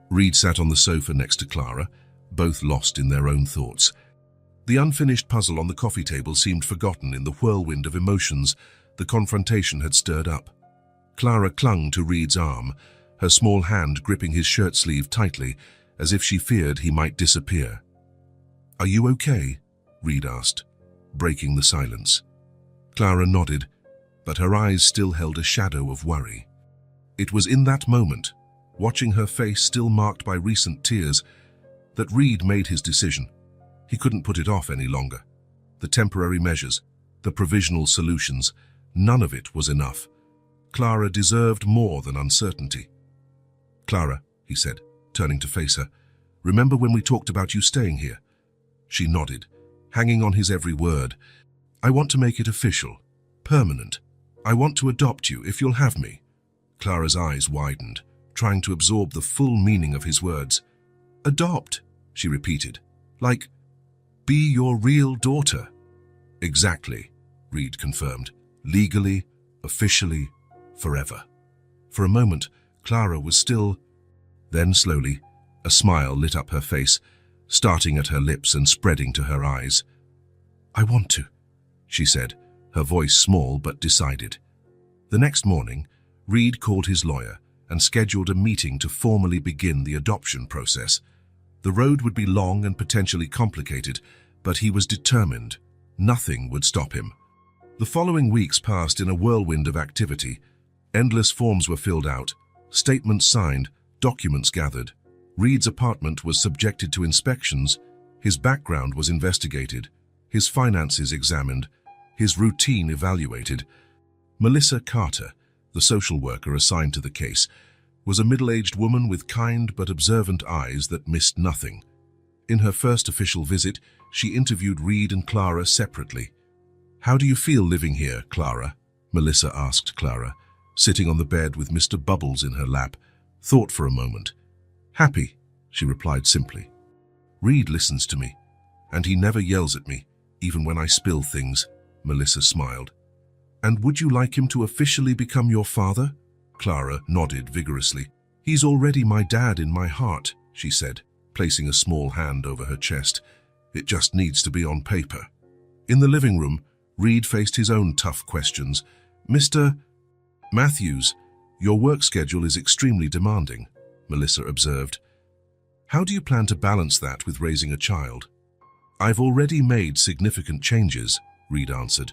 Reed sat on the sofa next to Clara, both lost in their own thoughts. The unfinished puzzle on the coffee table seemed forgotten in the whirlwind of emotions the confrontation had stirred up. Clara clung to Reed's arm, her small hand gripping his shirt sleeve tightly, as if she feared he might disappear. "Are you okay?" Reed asked, breaking the silence. Clara nodded, but her eyes still held a shadow of worry. It was in that moment, watching her face still marked by recent tears, that Reed made his decision. He couldn't put it off any longer. The temporary measures, the provisional solutions, none of it was enough. Clara deserved more than uncertainty. "Clara," he said, turning to face her, "remember when we talked about you staying here?" She nodded, hanging on his every word. "I want to make it official, permanent. I want to adopt you if you'll have me." Clara's eyes widened, trying to absorb the full meaning of his words. "Adopt," she repeated, "like, be your real daughter." "Exactly," Reed confirmed, "legally, officially, forever." For a moment, Clara was still. Then slowly, a smile lit up her face, starting at her lips and spreading to her eyes. "I want to," she said, her voice small but decided. The next morning, Reed called his lawyer and scheduled a meeting to formally begin the adoption process. The road would be long and potentially complicated, but he was determined. Nothing would stop him. The following weeks passed in a whirlwind of activity. Endless forms were filled out, statements signed, documents gathered. Reed's apartment was subjected to inspections, his background was investigated, his finances examined, his routine evaluated. Melissa Carter, the social worker assigned to the case, was a middle-aged woman with kind but observant eyes that missed nothing. In her first official visit, she interviewed Reed and Clara separately. "How do you feel living here, Clara?" Melissa asked Clara, sitting on the bed with Mr. Bubbles in her lap, thought for a moment. "Happy," she replied simply. Reed listens to me, and he never yells at me, even when I spill things, Melissa smiled. And would you like him to officially become your father? Clara nodded vigorously. He's already my dad in my heart, she said, placing a small hand over her chest. It just needs to be on paper. In the living room, Reed faced his own tough questions. Mr. Matthews, your work schedule is extremely demanding, Melissa observed. How do you plan to balance that with raising a child? I've already made significant changes, Reed answered.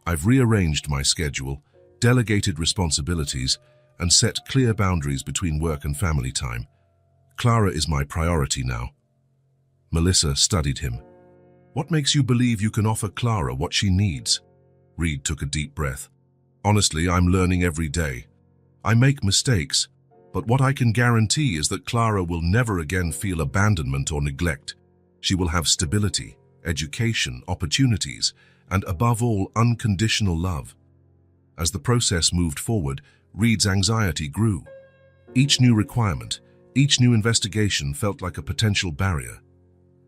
I've rearranged my schedule, delegated responsibilities, and set clear boundaries between work and family time. Clara is my priority now. Melissa studied him. What makes you believe you can offer Clara what she needs? Reed took a deep breath. Honestly, I'm learning every day. I make mistakes, but what I can guarantee is that Clara will never again feel abandonment or neglect. She will have stability, education, opportunities, and above all, unconditional love. As the process moved forward, Reed's anxiety grew. Each new requirement, each new investigation felt like a potential barrier.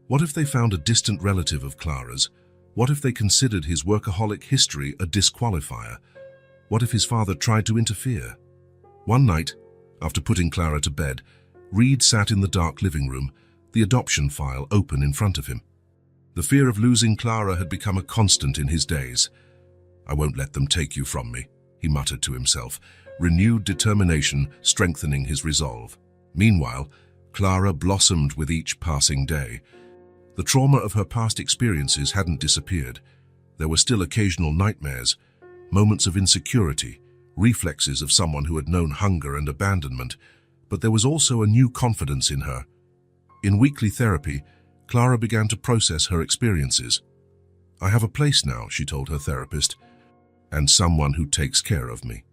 What if they found a distant relative of Clara's? What if they considered his workaholic history a disqualifier? What if his father tried to interfere? One night, after putting Clara to bed, Reed sat in the dark living room, the adoption file open in front of him. The fear of losing Clara had become a constant in his days. I won't let them take you from me, he muttered to himself, renewed determination strengthening his resolve. Meanwhile, Clara blossomed with each passing day. The trauma of her past experiences hadn't disappeared. There were still occasional nightmares, moments of insecurity, reflexes of someone who had known hunger and abandonment, but there was also a new confidence in her. In weekly therapy, Clara began to process her experiences. I have a place now, she told her therapist, and someone who takes care of me.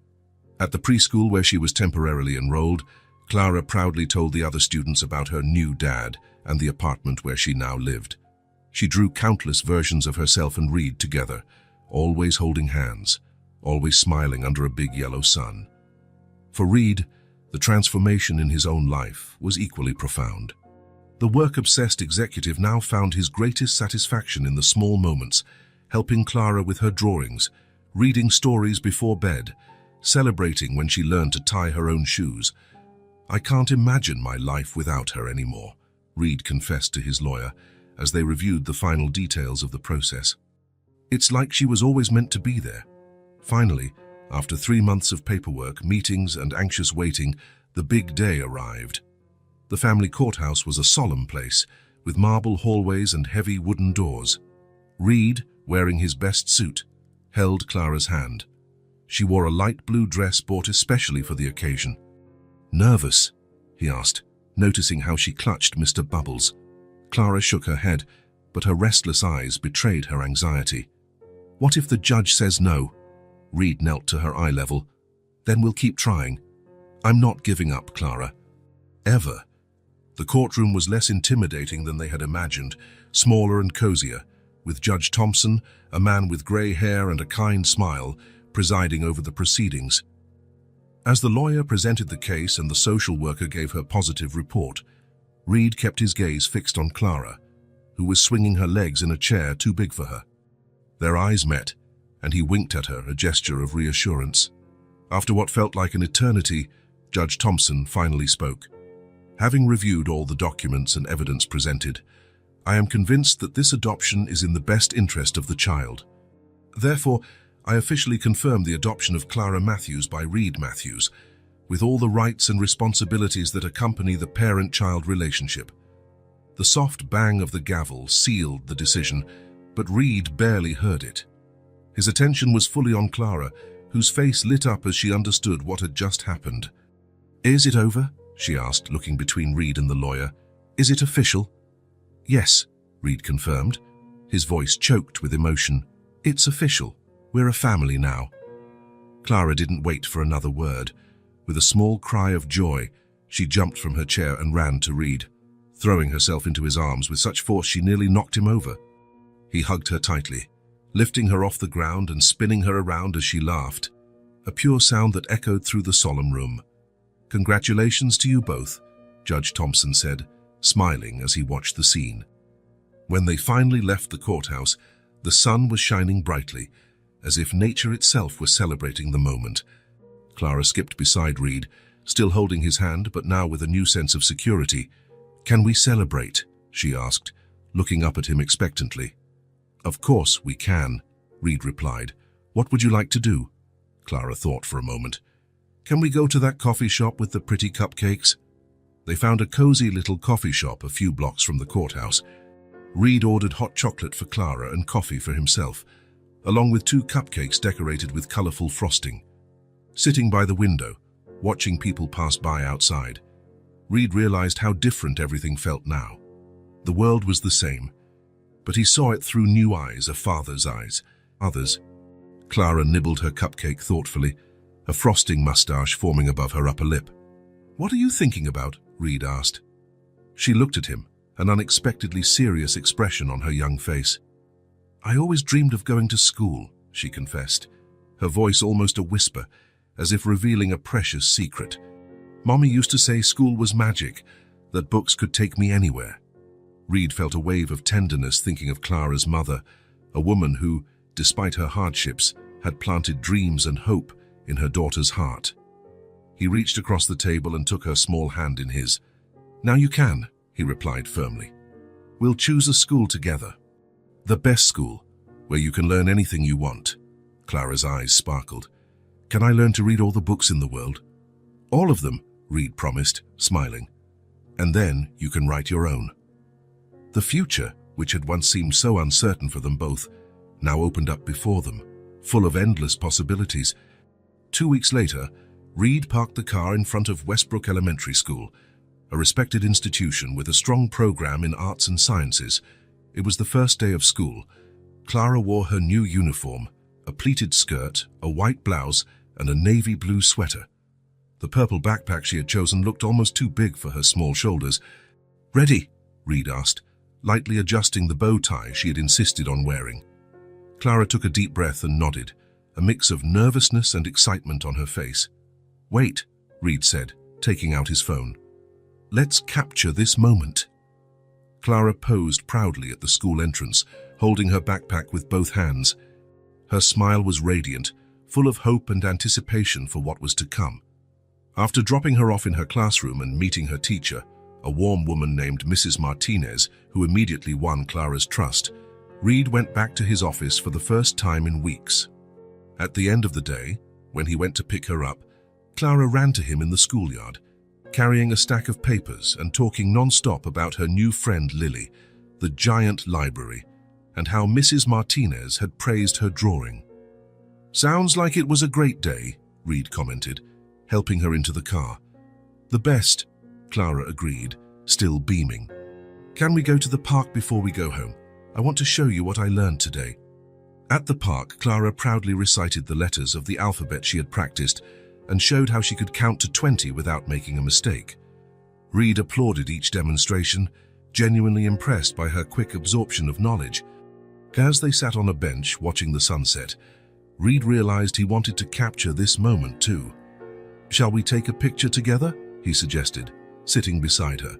At the preschool where she was temporarily enrolled, Clara proudly told the other students about her new dad and the apartment where she now lived. She drew countless versions of herself and Reed together, always holding hands, always smiling under a big yellow sun. For Reed, the transformation in his own life was equally profound. The work-obsessed executive now found his greatest satisfaction in the small moments, helping Clara with her drawings, reading stories before bed, celebrating when she learned to tie her own shoes. I can't imagine my life without her anymore, Reed confessed to his lawyer as they reviewed the final details of the process. It's like she was always meant to be there. Finally, after 3 months of paperwork, meetings, and anxious waiting, the big day arrived. The family courthouse was a solemn place, with marble hallways and heavy wooden doors. Reed, wearing his best suit, held Clara's hand. She wore a light blue dress bought especially for the occasion. Nervous? He asked, noticing how she clutched Mr. Bubbles. Clara shook her head, but her restless eyes betrayed her anxiety. What if the judge says no? Reed knelt to her eye level. Then we'll keep trying. I'm not giving up, Clara. Ever. The courtroom was less intimidating than they had imagined, smaller and cozier, with Judge Thompson, a man with grey hair and a kind smile, presiding over the proceedings. As the lawyer presented the case and the social worker gave her positive report, Reed kept his gaze fixed on Clara, who was swinging her legs in a chair too big for her. Their eyes met, and he winked at her, a gesture of reassurance. After what felt like an eternity, Judge Thompson finally spoke. Having reviewed all the documents and evidence presented, I am convinced that this adoption is in the best interest of the child. Therefore, I officially confirm the adoption of Clara Matthews by Reed Matthews, with all the rights and responsibilities that accompany the parent-child relationship. The soft bang of the gavel sealed the decision, but Reed barely heard it. His attention was fully on Clara, whose face lit up as she understood what had just happened. Is it over? She asked, looking between Reed and the lawyer. Is it official? Yes, Reed confirmed, his voice choked with emotion. It's official. We're a family now. Clara didn't wait for another word. With a small cry of joy, she jumped from her chair and ran to Reed, throwing herself into his arms with such force she nearly knocked him over. He hugged her tightly, lifting her off the ground and spinning her around as she laughed, a pure sound that echoed through the solemn room. Congratulations to you both, Judge Thompson said, smiling as he watched the scene. When they finally left the courthouse, the sun was shining brightly, as if nature itself was celebrating the moment. Clara skipped beside Reed, still holding his hand, but now with a new sense of security. "Can we celebrate?" she asked, looking up at him expectantly. "Of course we can," Reed replied. "What would you like to do?" Clara thought for a moment. "Can we go to that coffee shop with the pretty cupcakes?" They found a cozy little coffee shop a few blocks from the courthouse. Reed ordered hot chocolate for Clara and coffee for himself, along with 2 cupcakes decorated with colorful frosting. Sitting by the window, watching people pass by outside, Reed realized how different everything felt now. The world was the same, but he saw it through new eyes, a father's eyes. Others. Clara nibbled her cupcake thoughtfully, a frosting mustache forming above her upper lip. "What are you thinking about?" Reed asked. She looked at him, an unexpectedly serious expression on her young face. "I always dreamed of going to school," she confessed, her voice almost a whisper, as if revealing a precious secret. "Mommy used to say school was magic, that books could take me anywhere." Reed felt a wave of tenderness thinking of Clara's mother, a woman who, despite her hardships, had planted dreams and hope in her daughter's heart. He reached across the table and took her small hand in his. "Now you can," he replied firmly. "We'll choose a school together. The best school, where you can learn anything you want." Clara's eyes sparkled. "Can I learn to read all the books in the world?" "All of them," Reed promised, smiling. "And then you can write your own." The future, which had once seemed so uncertain for them both, now opened up before them, full of endless possibilities. 2 weeks later, Reed parked the car in front of Westbrook Elementary School, a respected institution with a strong program in arts and sciences. It was the first day of school. Clara wore her new uniform, a pleated skirt, a white blouse, and a navy blue sweater. The purple backpack she had chosen looked almost too big for her small shoulders. "Ready?" Reed asked, lightly adjusting the bow tie she had insisted on wearing. Clara took a deep breath and nodded, a mix of nervousness and excitement on her face. "Wait," Reed said, taking out his phone. "Let's capture this moment." Clara posed proudly at the school entrance, holding her backpack with both hands. Her smile was radiant, full of hope and anticipation for what was to come. After dropping her off in her classroom and meeting her teacher, a warm woman named Mrs. Martinez, who immediately won Clara's trust, Reed went back to his office for the first time in weeks. At the end of the day, when he went to pick her up, Clara ran to him in the schoolyard, carrying a stack of papers and talking non-stop about her new friend Lily, the giant library, and how Mrs. Martinez had praised her drawing. "Sounds like it was a great day," Reed commented, helping her into the car. "The best," Clara agreed, still beaming. "Can we go to the park before we go home? I want to show you what I learned today." At the park, Clara proudly recited the letters of the alphabet she had practiced and showed how she could count to 20 without making a mistake. Reed applauded each demonstration, genuinely impressed by her quick absorption of knowledge. As they sat on a bench watching the sunset, Reed realized he wanted to capture this moment too. "Shall we take a picture together?" he suggested, sitting beside her.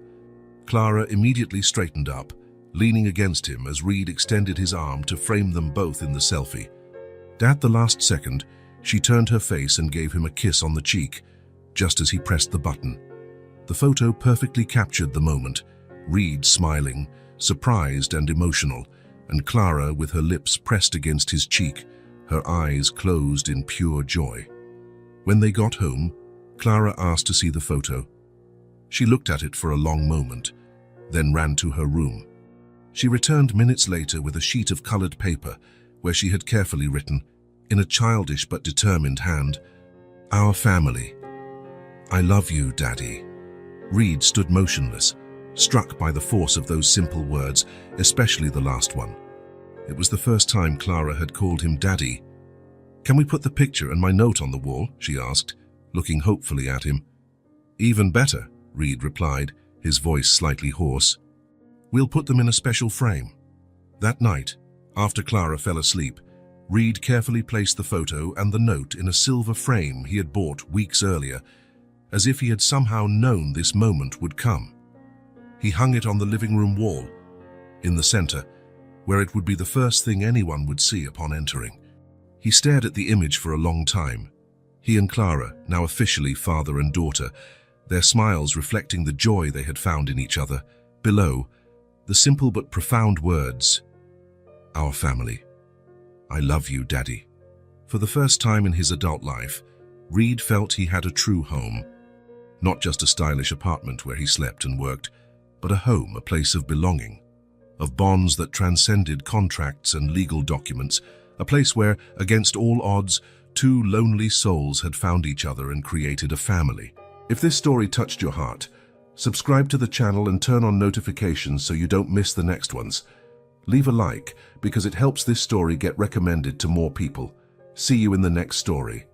Clara immediately straightened up, leaning against him as Reed extended his arm to frame them both in the selfie. At the last second, she turned her face and gave him a kiss on the cheek, just as he pressed the button. The photo perfectly captured the moment, Reed smiling, surprised and emotional, and Clara with her lips pressed against his cheek, her eyes closed in pure joy. When they got home, Clara asked to see the photo. She looked at it for a long moment, then ran to her room. She returned minutes later with a sheet of colored paper where she had carefully written, in a childish but determined hand, "Our family. I love you, Daddy." Reed stood motionless, struck by the force of those simple words, especially the last one. It was the first time Clara had called him Daddy. "Can we put the picture and my note on the wall?" she asked, looking hopefully at him. "Even better," Reed replied, his voice slightly hoarse. "We'll put them in a special frame." That night, after Clara fell asleep, Reed carefully placed the photo and the note in a silver frame he had bought weeks earlier, as if he had somehow known this moment would come. He hung it on the living room wall, in the center, where it would be the first thing anyone would see upon entering. He stared at the image for a long time. He and Clara, now officially father and daughter, their smiles reflecting the joy they had found in each other. Below, the simple but profound words, "Our family. I love you, Daddy." For the first time in his adult life, Reed felt he had a true home. Not just a stylish apartment where he slept and worked, but a home, a place of belonging, of bonds that transcended contracts and legal documents, a place where, against all odds, two lonely souls had found each other and created a family. If this story touched your heart, subscribe to the channel and turn on notifications so you don't miss the next ones. Leave a like because it helps this story get recommended to more people. See you in the next story.